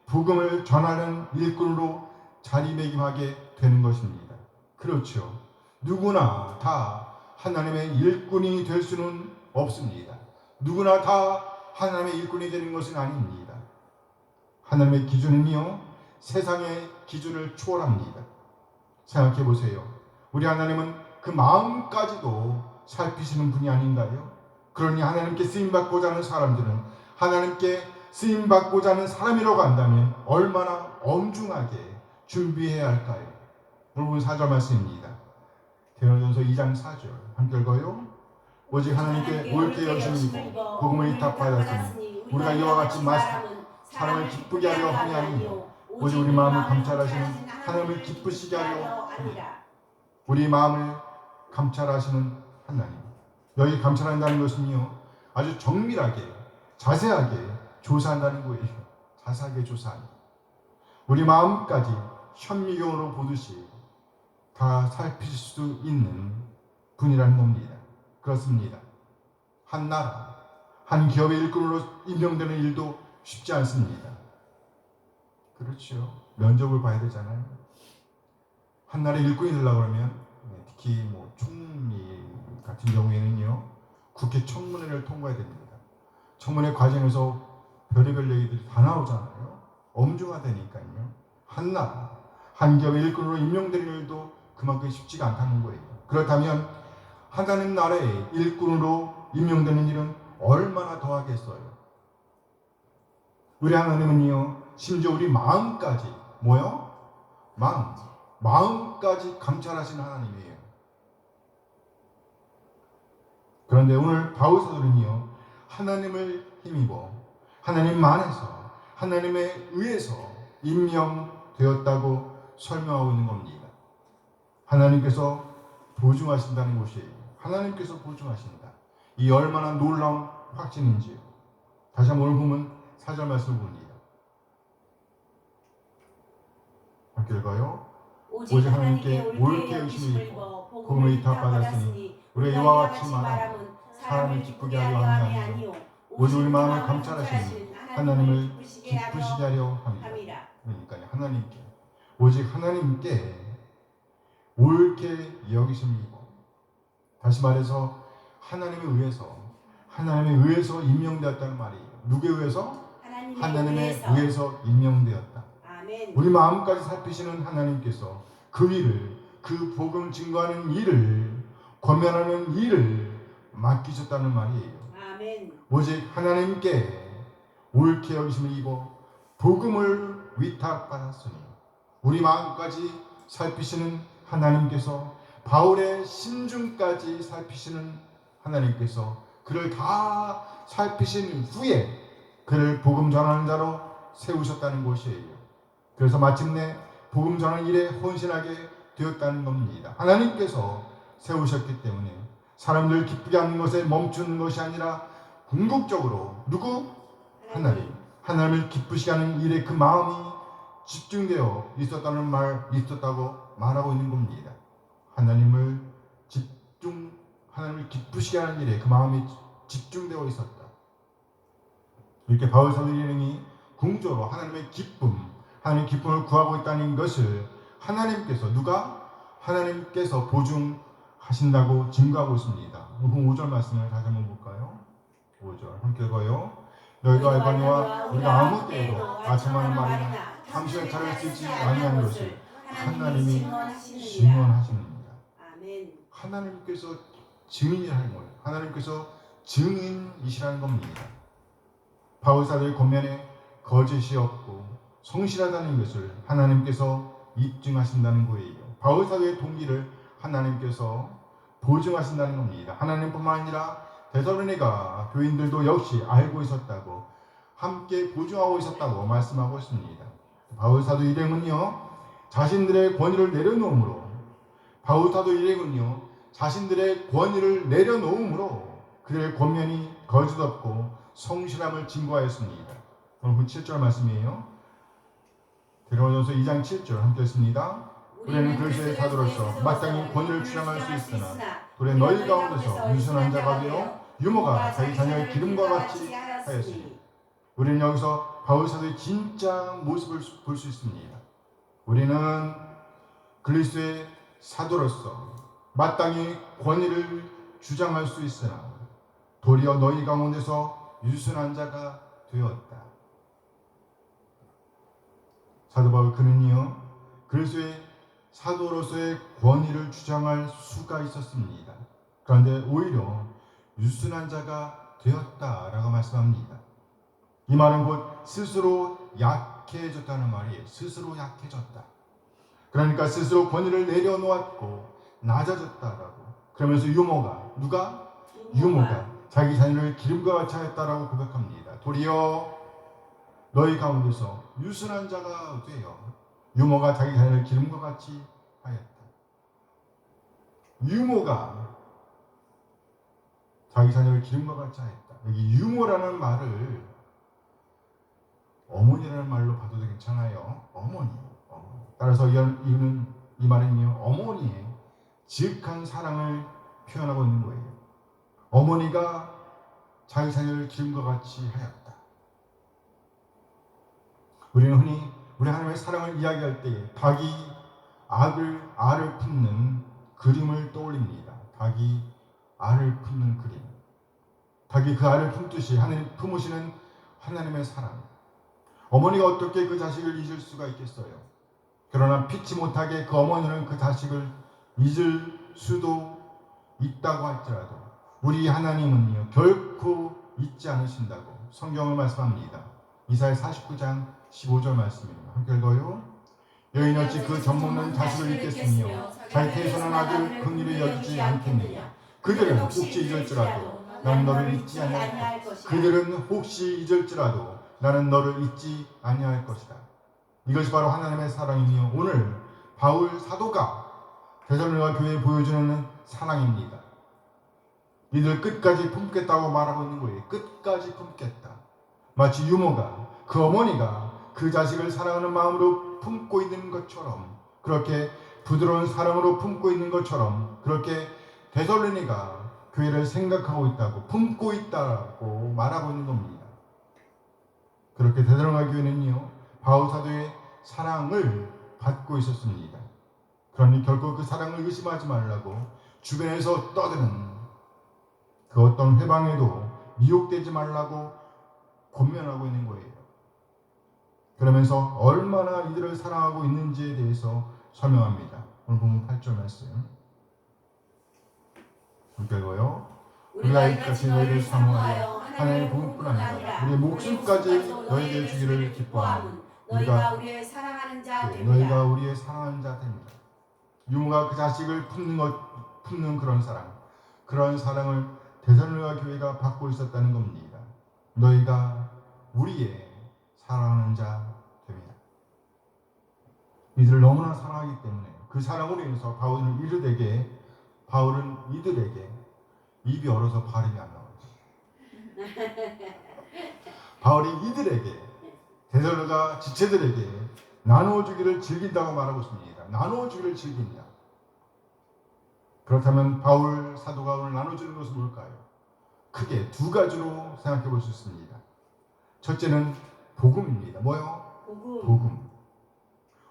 복음을 전하는 일꾼으로 자리매김하게 되는 것입니다. 그렇죠. 누구나 다 하나님의 일꾼이 될 수는 없습니다. 누구나 다 하나님의 일꾼이 되는 것은 아닙니다. 하나님의 기준은요 세상의 기준을 초월합니다. 생각해 보세요. 우리 하나님은 그 마음까지도 살피시는 분이 아닌가요? 그러니 하나님께 쓰임받고자 하는 사람들은 하나님께 쓰임받고자 하는 사람이라고 한다면 얼마나 엄중하게 준비해야 할까요? 오늘 본 4절 말씀입니다. 데살로니가전서 2장 4절 함께 읽어요. 오직 하나님께 옳게 여기심이고 복음을 위탁받았으니 우리가 이와 같이 사람을 기쁘게 하려 함이 아니요 오직 우리 마음을 감찰하시는 하나님을 기쁘시게 하려 합니다. 우리 마음을 감찰하시는 하나님. 여기 감찰한다는 것은요 아주 정밀하게 자세하게 조사한다는 거예요. 자세하게 조사한다. 우리 마음까지 현미경으로 보듯이 다 살피실 수 있는 분이라는 겁니다. 그렇습니다. 한 나라, 한 기업의 일꾼으로 임명되는 일도 쉽지 않습니다. 그렇죠. 면접을 봐야 되잖아요. 한 나라의 일꾼이 되려고 그러면 특히 총리 같은 경우에는요 국회 청문회를 통과해야 됩니다. 청문회 과정에서 별의별 얘기들이 다 나오잖아요. 엄중하다니까요. 한 나라, 한 기업의 일꾼으로 임명되는 일도 그만큼 쉽지가 않다는 거예요. 그렇다면 하나님 나라의 일꾼으로 임명되는 일은 얼마나 더하겠어요. 우리 하나님은요 심지어 우리 마음까지 뭐요? 마음까지 감찰하시는 하나님이에요. 그런데 오늘 바울 사도는요 하나님을 힘입어 하나님 안에서 하나님에 의해서 임명되었다고 설명하고 있는 겁니다. 하나님께서 보증하신다는 것이에요. 하나님께서 보증하신다. 이 얼마나 놀라운 확신인지요. 다시 한번 오늘 보면 4절 말씀을 봅니다. 함께 읽어요. 오직 하나님께 옳게 의심을 입어 복음을 위탁받았으니 우리가 이와 같이 말하면 사람을 기쁘게 하려 함이 아니요 오직 우리 마음을 감찰하시니 하나님을 기쁘시게 하려 합니다. 그러니까 하나님께 오직 하나님께 옳게 여기심이고 다시 말해서 하나님에 의해서 임명되었다는 말이에요. 누구에 의해서? 하나님에 의해서 임명되었다. 아멘. 우리 마음까지 살피시는 하나님께서 그 일을 그 복음 증거하는 일을 권면하는 일을 맡기셨다는 말이에요. 아멘. 오직 하나님께 옳게 여기심을 입어 복음을 위탁받았으니 우리 마음까지 살피시는 하나님께서 바울의 심중까지 살피시는 하나님께서 그를 다 살피신 후에 그를 복음 전하는 자로 세우셨다는 것이에요. 그래서 마침내 복음 전하는 일에 헌신하게 되었다는 겁니다. 하나님께서 세우셨기 때문에 사람들 기쁘게 하는 것에 멈추는 것이 아니라 궁극적으로 누구? 하나님을 기쁘시게 하는 일에 그 마음이 집중되어 있었다고 말하고 있는 겁니다. 하나님을 기쁘시게 하는 일에 그 마음이 집중되어 있었다. 이렇게 바울 사도 일행이 궁극적으로 하나님의 기쁨을 구하고 있다는 것을 하나님께서 보증하신다고 증거하고 있습니다. 5절 말씀을 다시 한번 볼까요? 5절 함께 읽어요. 너희도 알거니와 우리가 아무 때에도 아첨하는 말이나 함수의 차를 쓰지 아니한 것을 하나님이 증언하십니다. 아멘. 하나님께서 증인이라는 거예요. 하나님께서 증인이시라는 겁니다. 바울 사도의 권면에 거짓이 없고 성실하다는 것을 하나님께서 입증하신다는 거예요. 바울 사도의 동기를 하나님께서 보증하신다는 겁니다. 하나님뿐만 아니라 데살로니가 교인들도 역시 알고 있었다고, 함께 보증하고 있었다고 말씀하고 있습니다. 바울 사도 일행은요, 자신들의 권위를 내려놓음으로 그들의 권면이 거짓 없고 성실함을 증거하였습니다. 오늘 7절 말씀이에요. 데살로니가전서 2장 7절 함께 했습니다. 우리는 그리스도의 사도로서 마땅히 권위를 주장할 수 있으나 우리 너희 가운데서 유순한 자가 되어 유모가 자기 자녀의 기름과 같이 하였으니, 우리는 여기서 바울 사도의 진짜 모습을 볼 수 있습니다. 우리는 그리스도의 사도로서 마땅히 권위를 주장할 수 있으나 도리어 너희 가운데서 유순한 자가 되었다. 사도 바울 그는요, 그리스도의 사도로서의 권위를 주장할 수가 있었습니다. 그런데 오히려 유순한 자가 되었다라고 말씀합니다. 이 말은 곧 스스로 약해졌다는 말이에요. 스스로 약해졌다. 그러니까 스스로 권위를 내려놓았고 낮아졌다라고. 그러면서 유모가 자기 자신을 기름과 같이 하였다라고 고백합니다. 도리어 너희 가운데서 유순한 자가 되어 유모가 자기 자신을 기름과 같이 하였다. 유모가 자기 자녀를 기름과 같이 하였다. 여기 유모라는 말을 어머니라는 말로 봐도 괜찮아요. 어머니. 따라서 이 말은요, 어머니의 지극한 사랑을 표현하고 있는 거예요. 어머니가 자기 자녀를 기름과 같이 하였다. 우리는 흔히 우리 하나님의 사랑을 이야기할 때에 닭이 알을 품는 그림을 떠올립니다. 닭이 알을 품는 그림. 닭이 그 알을 품듯이 품으시는 하나님의 사랑. 어머니가 어떻게 그 자식을 잊을 수가 있겠어요? 그러나 피치 못하게 그 어머니는 그 자식을 잊을 수도 있다고 할지라도 우리 하나님은요, 결코 잊지 않으신다고 성경을 말씀합니다. 이사야 49장 15절 말씀입니다. 함께 읽어요. 여인 어찌 그 젖먹는 자식을 잊겠으며 자기 태소한 아들 긍휼히 여기지 않겠느냐. 그들은 혹시 잊을지라도 나는 너를 잊지 아니할 것이다. 그들은 혹시 잊을지라도 나는 너를 잊지 아니할 것이다. 이것이 바로 하나님의 사랑이며 오늘 바울 사도가 데살로니가 교회에 보여주는 사랑입니다. 이들 끝까지 품겠다고 말하고 있는 거예요. 끝까지 품겠다. 마치 유모가, 그 어머니가 그 자식을 사랑하는 마음으로 품고 있는 것처럼, 그렇게 부드러운 사랑으로 품고 있는 것처럼, 그렇게 데살로니가 교회를 생각하고 있다고, 품고 있다고 말하고 있는 겁니다. 그렇게 데살로니가 교회는요, 바울 사도의 사랑을 받고 있었습니다. 그러니 결코 그 사랑을 의심하지 말라고 주변에서 떠드는 그 어떤 회방에도 미혹되지 말라고 권면하고 있는 거예요. 그러면서 얼마나 이들을 사랑하고 있는지에 대해서 설명합니다. 오늘 보면 8절 말씀. 함께 읽어요. 우리가 이같이 너희를 사모하여 하나님의 복음뿐 아니라 우리의 목숨까지 너희에게 주기를 기뻐하는 너희가 우리의 사랑하는 자 됩니다. 너희가 우리의 사랑하는 자 됩니다. 유모가 그 자식을 품는 그런 사랑을 데살로니가 교회가 받고 있었다는 겁니다. 너희가 우리의 사랑하는 자 됩니다. 이들을 너무나 사랑하기 때문에 그 사랑으로 인해서 바울은 이들에게 입이 얼어서 발음이 안 나와요. 바울이 이들에게 데살로니가 지체들에게 나누어주기를 즐긴다고 말하고 있습니다. 나누어주기를 즐긴다. 그렇다면 바울 사도가 오늘 나눠주는 것은 뭘까요? 크게 두 가지로 생각해 볼 수 있습니다. 첫째는 복음입니다. 뭐요? 복음.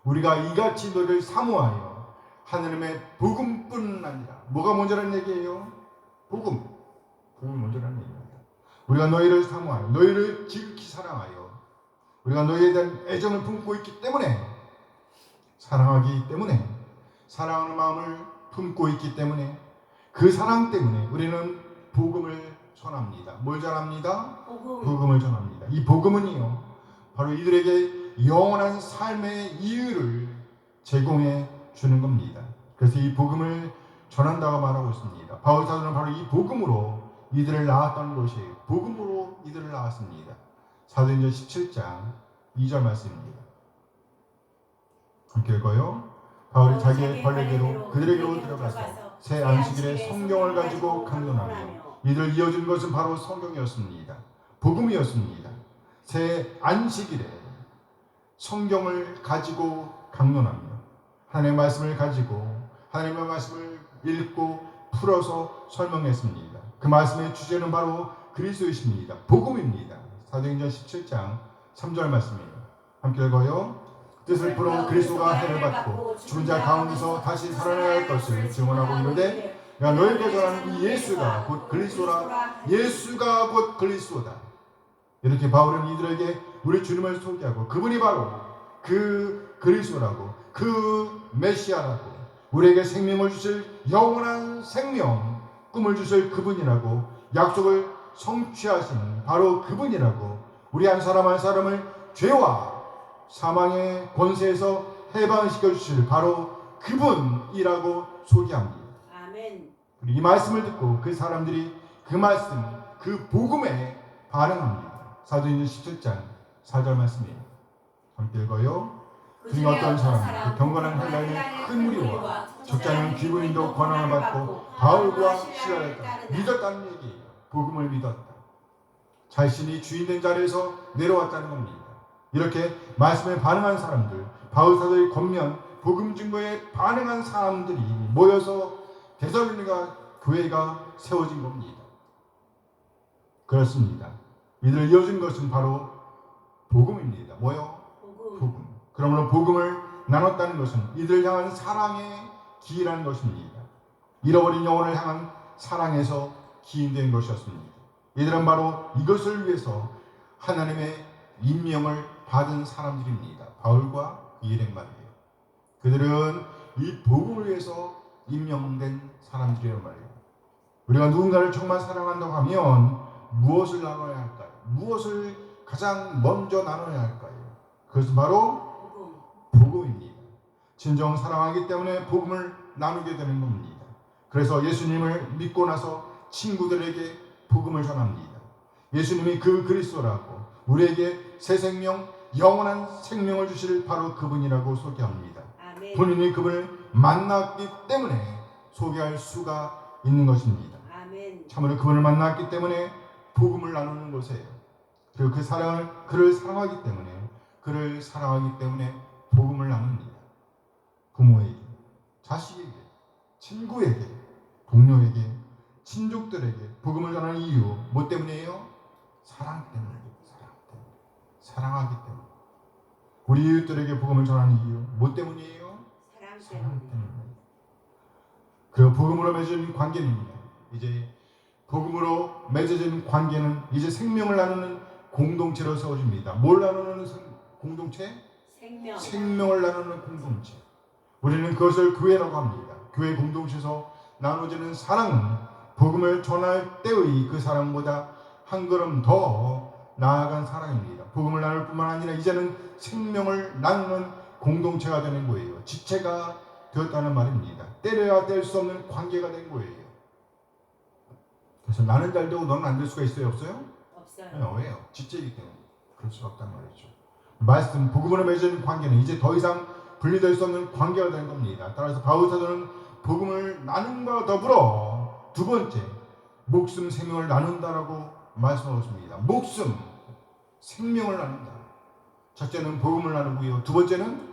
우리가 이같이 너를 사모하여 하나님의 복음뿐 아니라 뭐가 먼저라는 얘기예요? 복음. 복음이 먼저라는 얘기입니다. 우리가 너희를 사모하여 너희를 지극히 사랑하여 우리가 너희에 대한 애정을 품고 있기 때문에 사랑하기 때문에 사랑하는 마음을 품고 있기 때문에 그 사랑 때문에 우리는 복음을 전합니다. 뭘 전합니다? 복음을 전합니다. 이 복음은요 바로 이들에게 영원한 삶의 이유를 제공해 주는 겁니다. 그래서 이 복음을 전한다고 말하고 있습니다. 바울 사도는 바로 이 복음으로 이들을 낳았다는 것이에요. 복음으로 이들을 낳았습니다. 사도행전 17장 2절 말씀입니다. 함께 읽어요. 바울이 자기의 관례대로 그들에게로 들어가서 새 안식일에 성경을 가지고 강론하며 이들 이어준 것은 바로 성경이었습니다. 복음이었습니다. 새 안식일에 성경을 가지고 강론하며 하나님의 말씀을 가지고 하나님의 말씀을 읽고 풀어서 설명했습니다. 그 말씀의 주제는 바로 그리스도이십니다. 복음입니다. 사도행전 17장 3절 말씀이에요. 함께 읽어요. 뜻을 풀어 그리스도가 해를 받고 죽은 자 가운데서 다시 살아날 것을 증언하고 이르되 야 너희가 전하는 이 예수가 곧 그리스도라. 예수가 곧 그리스도다. 이렇게 바울은 이들에게 우리 주님을 소개하고 그분이 바로 그 그리스도라고 그 메시아라고 우리에게 생명을 주실 영원한 생명 꿈을 주실 그분이라고 약속을 성취하신 바로 그분이라고 우리 한 사람 한 사람을 죄와 사망의 권세에서 해방시켜 주실 바로 그분이라고 소개합니다. 아멘. 이 말씀을 듣고 그 사람들이 그 말씀, 그 복음에 반응합니다. 사도행전 17장 4절 말씀이에요. 함께 읽어요. 그중 어떤 사람, 그 경건한 헬라인의 큰 무리와 적잖은 귀부인도 권한을 받고 바울과 시라를 믿었다는 얘기예요. 복음을 믿었다. 자신이 주인된 자리에서 내려왔다는 겁니다. 이렇게 말씀에 반응한 사람들, 바울 사도의 권면, 복음 증거에 반응한 사람들이 모여서 데살로니가 교회가 세워진 겁니다. 그렇습니다. 이들을 이어준 것은 바로 복음입니다. 뭐요? 복음. 그러므로 복음을 나눴다는 것은 이들을 향한 사랑의 기이라는 것입니다. 잃어버린 영혼을 향한 사랑에서 기인된 것이었습니다. 이들은 바로 이것을 위해서 하나님의 임명을 받은 사람들입니다. 바울과 그 일행 말이에요. 그들은 이 복음을 위해서 임명된 사람들이란 말이에요. 우리가 누군가를 정말 사랑한다고 하면 무엇을 나눠야 할까요? 무엇을 가장 먼저 나눠야 할까요? 그것은 바로 복음입니다. 진정 사랑하기 때문에 복음을 나누게 되는 겁니다. 그래서 예수님을 믿고 나서 친구들에게 복음을 전합니다. 예수님이 그 그리스도라고 우리에게 새 생명, 영원한 생명을 주실 바로 그분이라고 소개합니다. 아멘. 본인이 그분을 만났기 때문에 소개할 수가 있는 것입니다. 아멘. 참으로 그분을 만났기 때문에 복음을 나누는 것이에요. 그리고 그를 사랑하기 때문에 복음을 나눕니다. 부모에게, 자식에게, 친구에게, 동료에게, 친족들에게 복음을 전하는 이유 뭐 때문이에요? 사랑 때문입니다. 사랑하기 때문에. 우리 이웃들에게 복음을 전하는 이유 뭐 때문이에요? 사랑 때문입니다. 그리고 복음으로 맺어진 관계입니다. 이제 복음으로 맺어진 관계는 이제 생명을 나누는 공동체로 세워집니다. 뭘 나누는 공동체? 생명을 나누는 공동체. 우리는 그것을 교회라고 합니다. 교회 공동체에서 나눠지는 사랑은 복음을 전할 때의 그 사랑보다 한 걸음 더 나아간 사랑입니다. 복음을 나눌 뿐만 아니라 이제는 생명을 나누는 공동체가 되는 거예요. 지체가 되었다는 말입니다. 때려야 뗄 수 없는 관계가 된 거예요. 그래서 나는 잘 되고 너는 안 될 수가 있어요? 없어요? 없어요. 왜요? 지체이기 때문에. 그럴 수 없단 말이죠. 말씀, 복음으로 맺은 관계는 이제 더 이상 분리될 수 없는 관계가 된 겁니다. 따라서 바울 사도는 복음을 나눔과 더불어 두 번째, 목숨, 생명을 나눈다라고 말씀하셨습니다. 목숨, 생명을 나눈다. 첫째는 복음을 나누고요. 두 번째는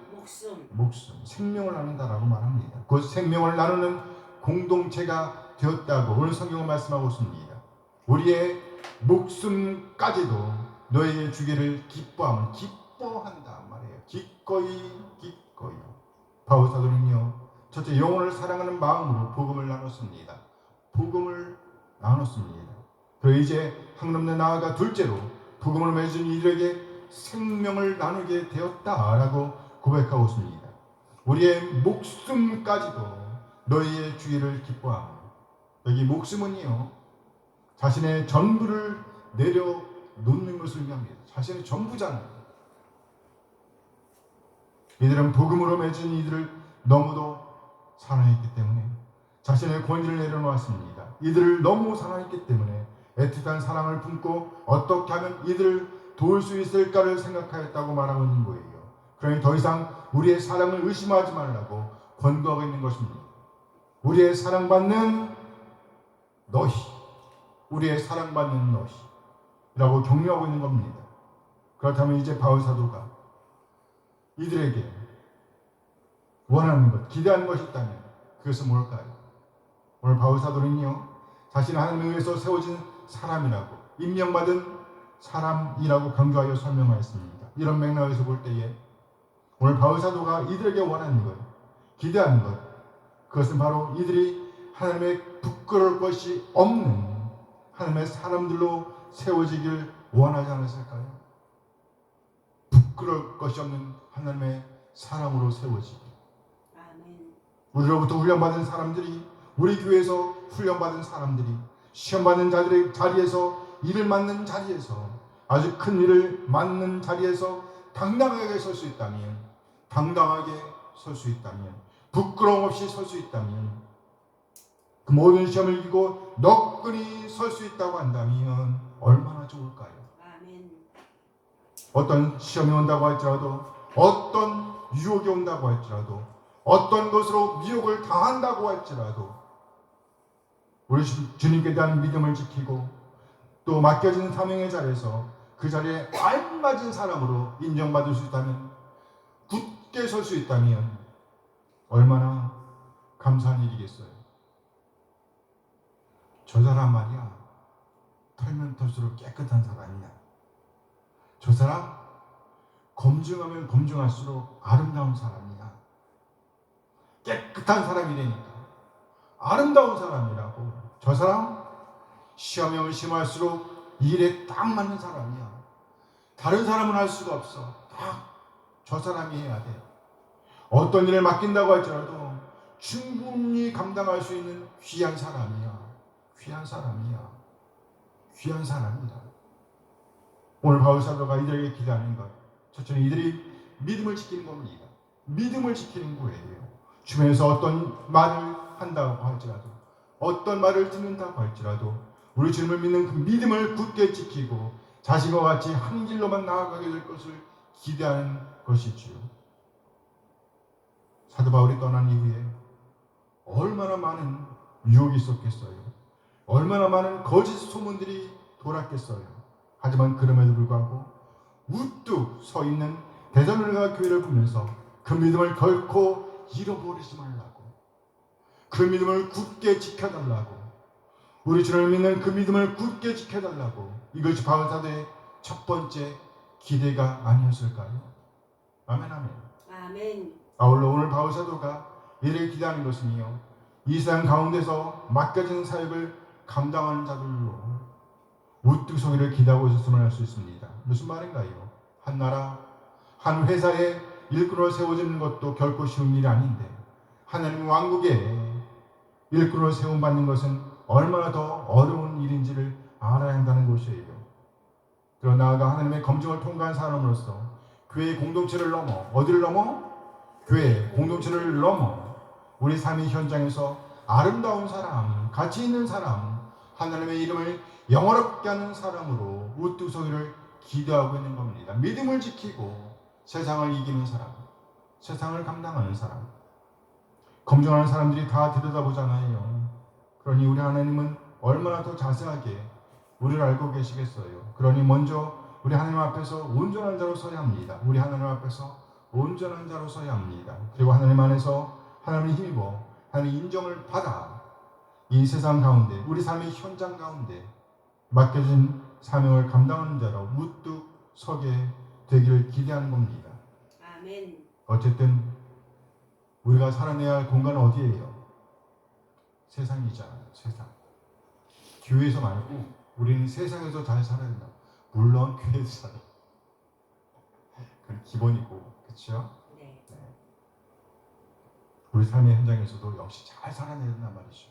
목숨, 생명을 나눈다라고 말합니다. 그 생명을 나누는 공동체가 되었다고 오늘 성경은 말씀하고 있습니다. 우리의 목숨까지도 너에게 주기를 기뻐하면 기뻐한다 말이에요. 기꺼이. 바울 사도는요, 첫째 영혼을 사랑하는 마음으로 복음을 나눴습니다. 그리고 이제 한넘네 나아가 둘째로 복음을 맺은 이들에게 생명을 나누게 되었다라고 고백하고 있습니다. 우리의 목숨까지도 너희의 주기를 기뻐하며, 여기 목숨은요 자신의 전부를 내려놓는 것을 의미합니다. 자신의 전부잖아요. 이들은 복음으로 맺은 이들을 너무도 사랑했기 때문에 자신의 권위를 내려놓았습니다. 이들을 너무 사랑했기 때문에 애틋한 사랑을 품고 어떻게 하면 이들을 도울 수 있을까를 생각하였다고 말하고 있는 거예요. 그러니 더 이상 우리의 사랑을 의심하지 말라고 권고하고 있는 것입니다. 우리의 사랑받는 너희 라고 격려하고 있는 겁니다. 그렇다면 이제 바울 사도가 이들에게 원하는 것, 기대하는 것이 있다면 그것은 뭘까요? 오늘 바울 사도는요, 자신은 하나님에 의해서 세워진 사람이라고, 임명받은 사람이라고 강조하여 설명하였습니다. 이런 맥락에서 볼 때에 오늘 바울 사도가 이들에게 원하는 것, 기대하는 것, 그것은 바로 이들이 하나님의 부끄러울 것이 없는 하나님의 사람들로 세워지길 원하지 않았을까요? 부끄러울 것이 없는 하나님의 사람으로 세워지길. 아멘. 우리로부터 훈련받은 사람들이, 우리 교회에서 훈련받은 사람들이 시험받는 자리에서, 일을 맡는 자리에서, 아주 큰 일을 맡는 자리에서 당당하게 설 수 있다면, 부끄러움 없이 설 수 있다면, 그 모든 시험을 이기고 너끈히 설 수 있다고 한다면 얼마나 좋을까요? 아멘. 어떤 시험이 온다고 할지라도, 어떤 유혹이 온다고 할지라도, 어떤 것으로 미혹을 당한다고 할지라도 우리 주님께 대한 믿음을 지키고 또 맡겨진 사명의 자리에서 그 자리에 알맞은 사람으로 인정받을 수 있다면, 굳게 설 수 있다면 얼마나 감사한 일이겠어요. 저 사람 말이야, 털면 털수록 깨끗한 사람이야. 저 사람 검증하면 검증할수록 아름다운 사람이야. 깨끗한 사람이라니까 아름다운 사람이라고. 저 사람 시험을 심할수록 일에 딱 맞는 사람이야. 다른 사람은 할 수가 없어. 딱 저 사람이 해야 돼. 어떤 일을 맡긴다고 할지라도 충분히 감당할 수 있는 귀한 사람이야. 오늘 바울 사도가 이들에게 기대하는 것, 첫째는 이들이 믿음을 지키는 겁니다. 믿음을 지키는 거예요. 주변에서 어떤 말을 한다고 할지라도, 어떤 말을 듣는다고 할지라도 우리 주님을 믿는 그 믿음을 굳게 지키고 자신과 같이 한 길로만 나아가게 될 것을 기대하는 것이지요. 사도 바울이 떠난 이후에 얼마나 많은 유혹이 있었겠어요. 얼마나 많은 거짓 소문들이 돌았겠어요. 하지만 그럼에도 불구하고 우뚝 서 있는 데살로니가 교회를 보면서 그 믿음을 결코 잃어버리지 말라고, 그 믿음을 굳게 지켜달라고, 우리 주님을 믿는 그 믿음을 굳게 지켜달라고, 이것이 바울 사도의 첫 번째 기대가 아니었을까요? 아멘. 아울러 오늘 바울 사도가 이를 기대하는 것은요, 이 세상 가운데서 맡겨진 사역을 감당하는 자들로 우뚝 서기를 기대하고 있었음을 알 수 있습니다. 무슨 말인가요? 한 나라, 한 회사에 일꾼으로 세워지는 것도 결코 쉬운 일이 아닌데, 하나님 왕국에 일꾼으로 세움받는 것은 얼마나 더 어려운 일인지를 알아야 한다는 것이에요. 그러나 나아가 하나님의 검증을 통과한 사람으로서 교회의 공동체를 넘어, 어디를 넘어? 교회 공동체를 넘어 우리 삶의 현장에서 아름다운 사람, 가치 있는 사람, 하나님의 이름을 영화롭게 하는 사람으로 우뚝 서기를 기대하고 있는 겁니다. 믿음을 지키고 세상을 이기는 사람, 세상을 감당하는 사람, 검증하는 사람들이 다 들여다보잖아요. 그러니 우리 하나님은 얼마나 더 자세하게 우리를 알고 계시겠어요. 그러니 먼저 우리 하나님 앞에서 온전한 자로 서야 합니다. 우리 하나님 앞에서 온전한 자로 서야 합니다. 그리고 하나님 안에서 하나님을 힘입어 하나님 인정을 받아 이 세상 가운데 우리 삶의 현장 가운데 맡겨진 사명을 감당하는 자로 무뚝 서게 되기를 기대하는 겁니다. 아멘. 어쨌든 우리가 살아내야 할 공간은 어디예요? 세상이잖아요. 세상. 교회에서 말고 우리는 세상에서 잘 살아야 된다. 물론 교회에서 살아. 그건 기본이고, 그렇죠? 네. 우리 삶의 현장에서도 역시 잘 살아내야 된단 말이죠.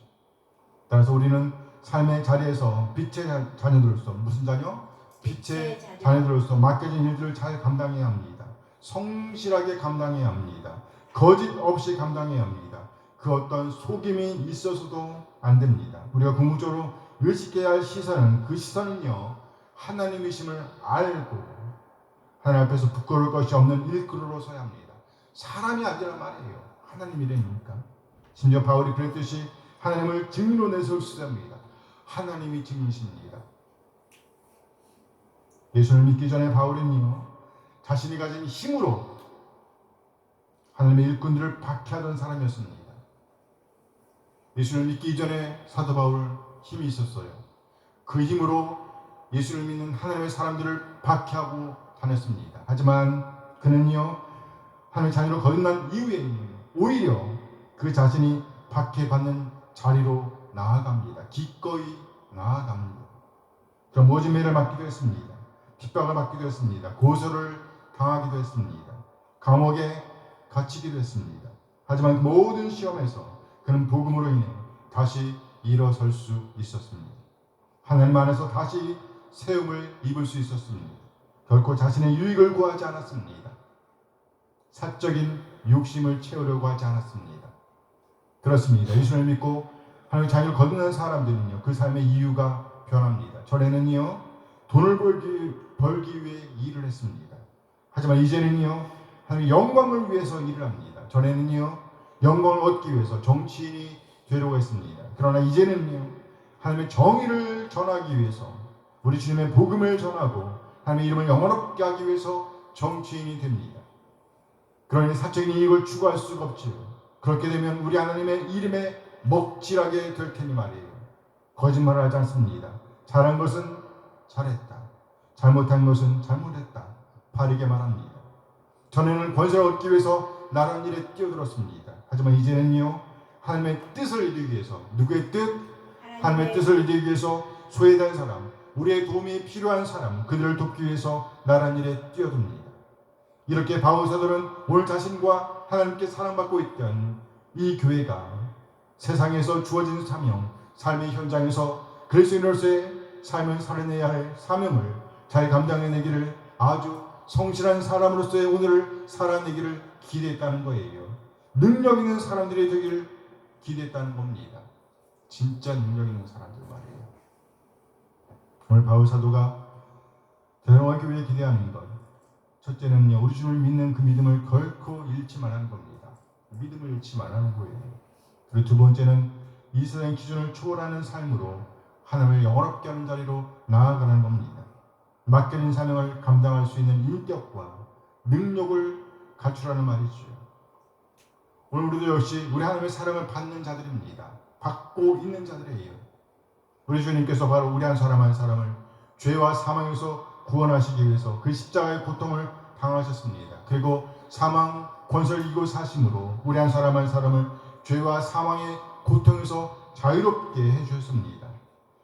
따라서 우리는 삶의 자리에서 빛의 자녀들로서 무슨 자녀? 빛의 자녀들로서 맡겨진 일들을 잘 감당해야 합니다. 성실하게 감당해야 합니다. 거짓 없이 감당해야 합니다. 그 어떤 속임이 있어서도 안 됩니다. 우리가 궁극적으로 의식해야 할 시선은 그 시선은요 하나님이심을 알고 하나님 앞에서 부끄러울 것이 없는 일꾼으로 서야 합니다. 사람이 아니란 말이에요. 하나님이라니까. 심지어 바울이 그랬듯이 하나님을 증인으로 내세울 수 있습니다. 하나님이 증인이십니다. 예수를 믿기 전에 바울은요 자신이 가진 힘으로 하나님의 일꾼들을 박해하던 사람이었습니다. 예수를 믿기 이전에 사도 바울 힘이 있었어요. 그 힘으로 예수를 믿는 하나님의 사람들을 박해하고 다녔습니다. 하지만 그는요 하나님의 자녀로 거듭난 이후에 오히려 그 자신이 박해받는 자리로 나아갑니다. 기꺼이 나아갑니다. 그럼 모진매를 맞기도 했습니다. 핍박을 받기도 했습니다. 고소를 당하기도 했습니다. 감옥에 갇히기도 했습니다. 하지만 그 모든 시험에서 그는 복음으로 인해 다시 일어설 수 있었습니다. 하나님 안에서 다시 세움을 입을 수 있었습니다. 결코 자신의 유익을 구하지 않았습니다. 사적인 욕심을 채우려고 하지 않았습니다. 그렇습니다. 예수를 믿고 하나님의 자녀를 거듭난 사람들은요 그 삶의 이유가 변합니다. 전에는요 돈을 벌기 위해 일을 했습니다. 하지만 이제는요 하나님의 영광을 위해서 일을 합니다. 전에는요 영광을 얻기 위해서 정치인이 되려고 했습니다. 그러나 이제는요 하나님의 정의를 전하기 위해서 우리 주님의 복음을 전하고 하나님의 이름을 영원롭게 하기 위해서 정치인이 됩니다. 그러니 사적인 이익을 추구할 수가 없지요. 그렇게 되면 우리 하나님의 이름에 먹칠하게 될 테니 말이에요. 거짓말을 하지 않습니다. 잘한 것은 잘했다. 잘못한 것은 잘못했다. 바르게 말합니다. 전에는 권세를 얻기 위해서 나란 일에 뛰어들었습니다. 하지만 이제는요 하나님의 뜻을 이루기 위해서 누구의 뜻? 하나님의 뜻을 이루기 위해서 소외된 사람, 우리의 도움이 필요한 사람, 그들을 돕기 위해서 나란 일에 뛰어듭니다. 이렇게 바울 사도는 오늘 자신과 하나님께 사랑받고 있던 이 교회가 세상에서 주어진 사명, 삶의 현장에서 그리스도인으로서의 삶을 살아내야 할 사명을 잘 감당해내기를 아주 성실한 사람으로서의 오늘을 살아내기를 기대했다는 거예요. 능력 있는 사람들이 되기를 기대했다는 겁니다. 진짜 능력 있는 사람들 말이에요. 오늘 바울 사도가 대로마 교회에 기대하는 것, 첫째는요 우리 주를 믿는 그 믿음을 결코 잃지 말라는 겁니다. 믿음을 잃지 말라는 거예요. 그리고 두 번째는 이 세상의 기준을 초월하는 삶으로 하나님을 영원롭게 하는 자리로 나아가는 겁니다. 맡겨진 사명을 감당할 수 있는 인격과 능력을 갖추라는 말이죠. 오늘 우리도 역시 우리 하나님의 사랑을 받는 자들입니다. 받고 있는 자들이에요. 우리 주님께서 바로 우리 한 사람을 죄와 사망에서 구원하시기 위해서 그 십자가의 고통을 당하셨습니다. 그리고 사망 권세를 이기고 사심으로 우리 한 사람을 죄와 사망의 고통에서 자유롭게 해주셨습니다.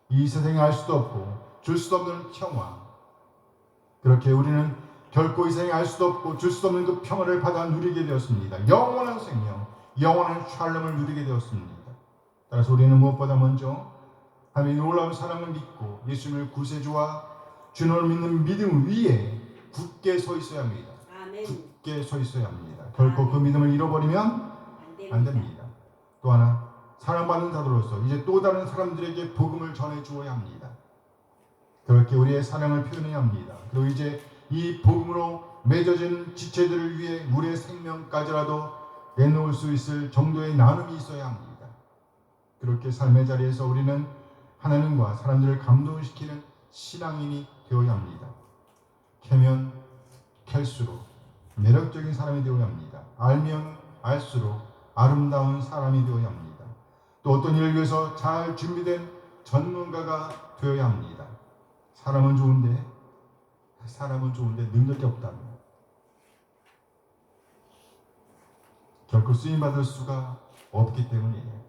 이 세상에 알 수도 없고 줄 수도 없는 평화, 그렇게 우리는 결코 이 세상에 알 수도 없고 줄 수도 없는 그 평화를 받아 누리게 되었습니다. 영원한 생명, 영원한 샬롬을 누리게 되었습니다. 따라서 우리는 무엇보다 먼저 하나님의 놀라운 사랑을 믿고 예수님을 구세주와 주님을 믿는 믿음 위에 굳게 서 있어야 합니다. 아멘. 굳게 서 있어야 합니다. 결코 그 믿음을 잃어버리면 안 됩니다. 또 하나, 사랑받는 자들로서 이제 또 다른 사람들에게 복음을 전해 주어야 합니다. 그렇게 우리의 사랑을 표현해야 합니다. 그리고 이제 이 복음으로 맺어진 지체들을 위해 우리의 생명까지라도 내놓을 수 있을 정도의 나눔이 있어야 합니다. 그렇게 삶의 자리에서 우리는 하나님과 사람들을 감동시키는 신앙인이 되어야 합니다. 캐면 캘수록 매력적인 사람이 되어야 합니다. 알면 알수록 아름다운 사람이 되어야 합니다. 또 어떤 일을 위해서 잘 준비된 전문가가 되어야 합니다. 사람은 좋은데 능력이 없다면 결코 쓰임받을 수가 없기 때문이에요.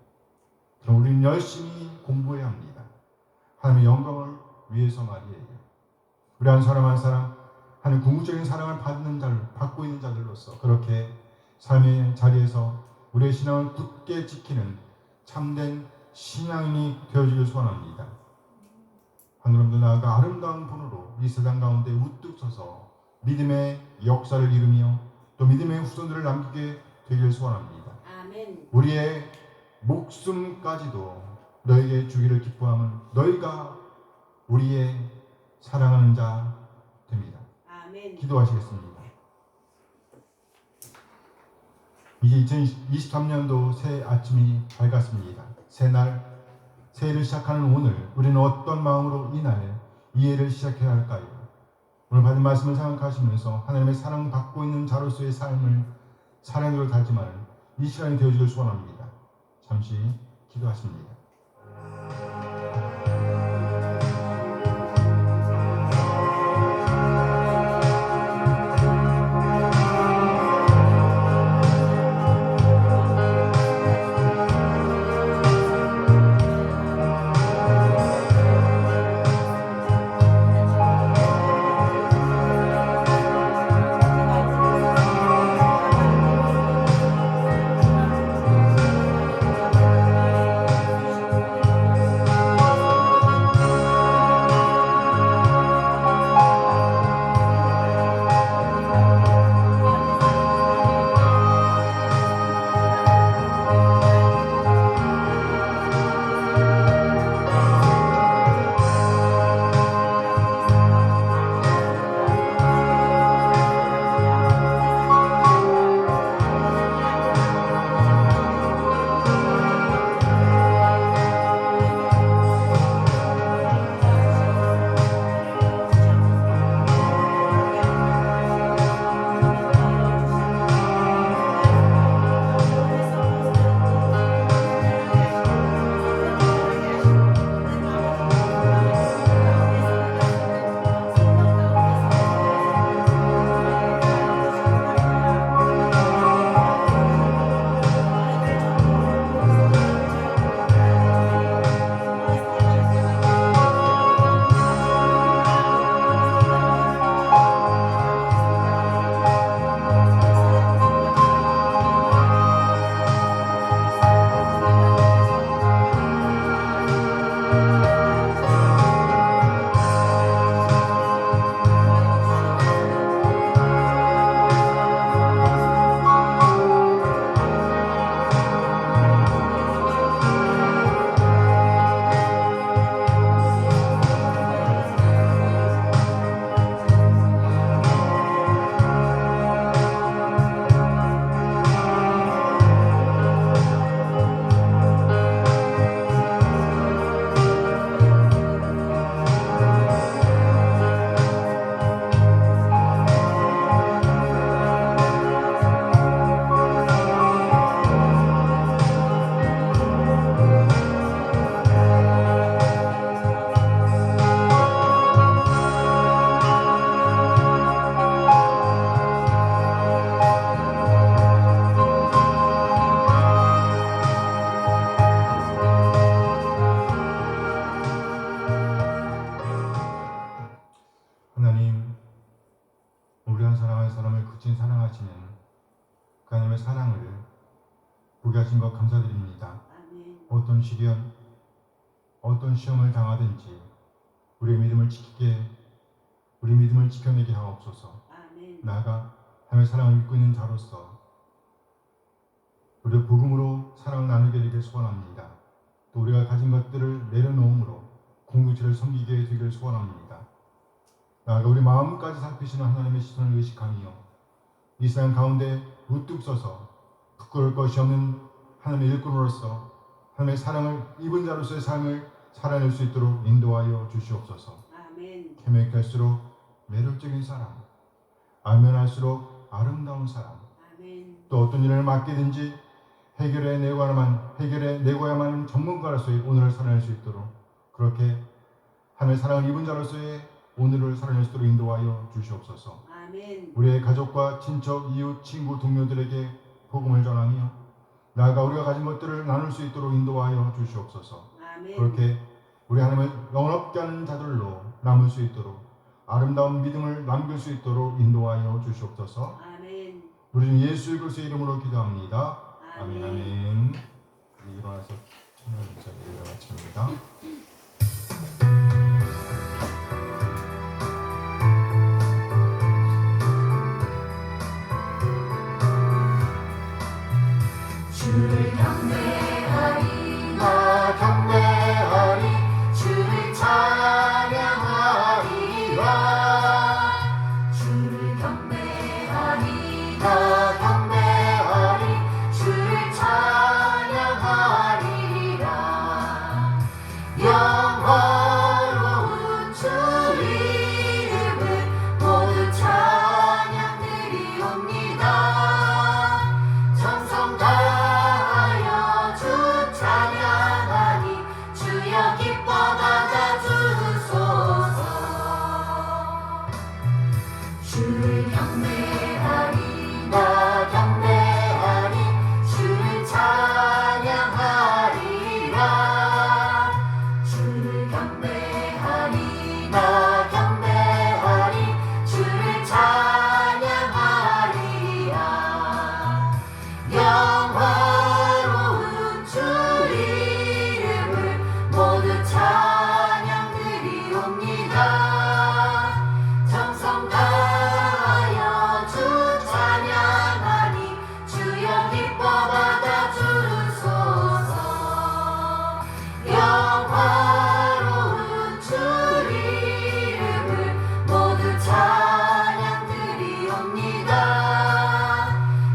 그럼 우리는 열심히 공부해야 합니다. 하나님의 영광을 위해서 말이에요. 우리 한 사람 한 사람 하나님 궁극적인 사랑을 받고 있는 자들로서 그렇게 삶의 자리에서 우리의 신앙을 굳게 지키는 참된 신앙인이 되어주길 소원합니다. 한 걸음도 나아가 아름다운 분으로 이 세상 가운데 우뚝 서서 믿음의 역사를 이루며 또 믿음의 후손들을 남기게 되길 소원합니다. 아멘. 우리의 목숨까지도 너에게 주기를 기뻐하면 너희가 우리의 사랑하는 자 됩니다. 아멘. 기도하시겠습니다. 이제 2023년도 새 아침이 밝았습니다. 새해를 시작하는 오늘 우리는 어떤 마음으로 이날 이 해를 시작해야 할까요? 오늘 받은 말씀을 생각하시면서 하나님의 사랑받고 있는 자로서의 삶을 사랑으로 달지만 이 시간이 되어주길 소원합니다. 잠시 기도하십니다. 하나님, 우리 한 사람 한 사람을 극진 사랑하시는 그 하나님의 사랑을 보게 하신 것 감사드립니다. 아멘. 어떤 시련, 어떤 시험을 당하든지 우리의 믿음을 지켜내게 하옵소서. 아멘. 나아가 하나님의 사랑을 믿고 있는 자로서 우리의 복음으로 사랑을 나누게 되길 소원합니다. 또 우리가 가진 것들을 내려놓음으로 공동체를 섬기게 되길 소원합니다. 나아가 우리 마음까지 살피시는 하나님의 시선을 의식하며 이 세상 가운데 우뚝 서서 부끄러울 것이 없는 하나님의 일꾼으로서 하나님의 사랑을 입은 자로서의 삶을 살아낼 수 있도록 인도하여 주시옵소서. 아멘. 캐맥할수록 매력적인 사람, 알면 할수록 아름다운 사람, 아멘. 또 어떤 일을 맡기든지 해결해 내고야만 하는 전문가로서의 오늘을 살아낼 수 있도록 그렇게 하나님의 사랑을 입은 자로서의 오늘을 살아낼 수 있도록 인도하여 주시옵소서. 아멘. 우리의 가족과 친척, 이웃, 친구, 동료들에게 복음을 전하며 나아가 우리가 가진 것들을 나눌 수 있도록 인도하여 주시옵소서. 아멘. 그렇게 우리 하나님을 영원롭게 하는 자들로 남을 수 있도록 아름다운 믿음을 남길 수 있도록 인도하여 주시옵소서. 아멘. 우리 중 예수 그리스도의 이름으로 기도합니다. 아멘. 아멘. 아멘. 우리 일어나서 찬양을 인사드리러 마칩니다. 주를 경배하리 나 경배하리 주를 찬양하리라 주를 경배하리 나 경배하리 주를 찬양하리라 영화로운 주 이름을 모두 찬양드리옵니다 정성 다하여 주 찬양하니 주여 기뻐 받아주소서 주를 경배하리 나 경배하리 주를 찬양하리라 주를 경배하리 나 경배하리 주를 찬양하리라 영화로운 주 이름을 모두 찬양드리옵니다 정성 다하여 주 찬양하니 주여 기뻐 받아주소서 영화로운 주 이름을 모두 찬양드리옵니다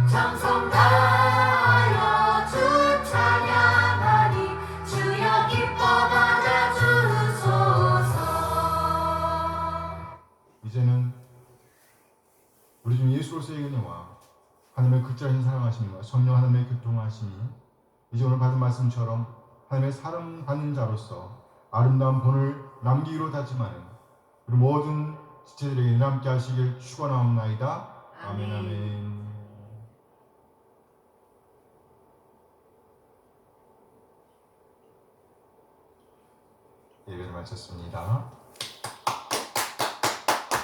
정성 다하여 주 찬양하니 주여 기뻐 받아주소서 이제는 우리 중 예수로서의 은혜와 하나님의 극진하신 사랑하심과 성령 하나님의 교통하심이 이제 오늘 받은 말씀처럼 하나님의 사랑받는 자로서 아름다운 본을 남기기로 다짐하는 우리 모든 지체들에게 남게 하시길 축원하옵나이다. 아멘 아멘. 예배를 마쳤습니다.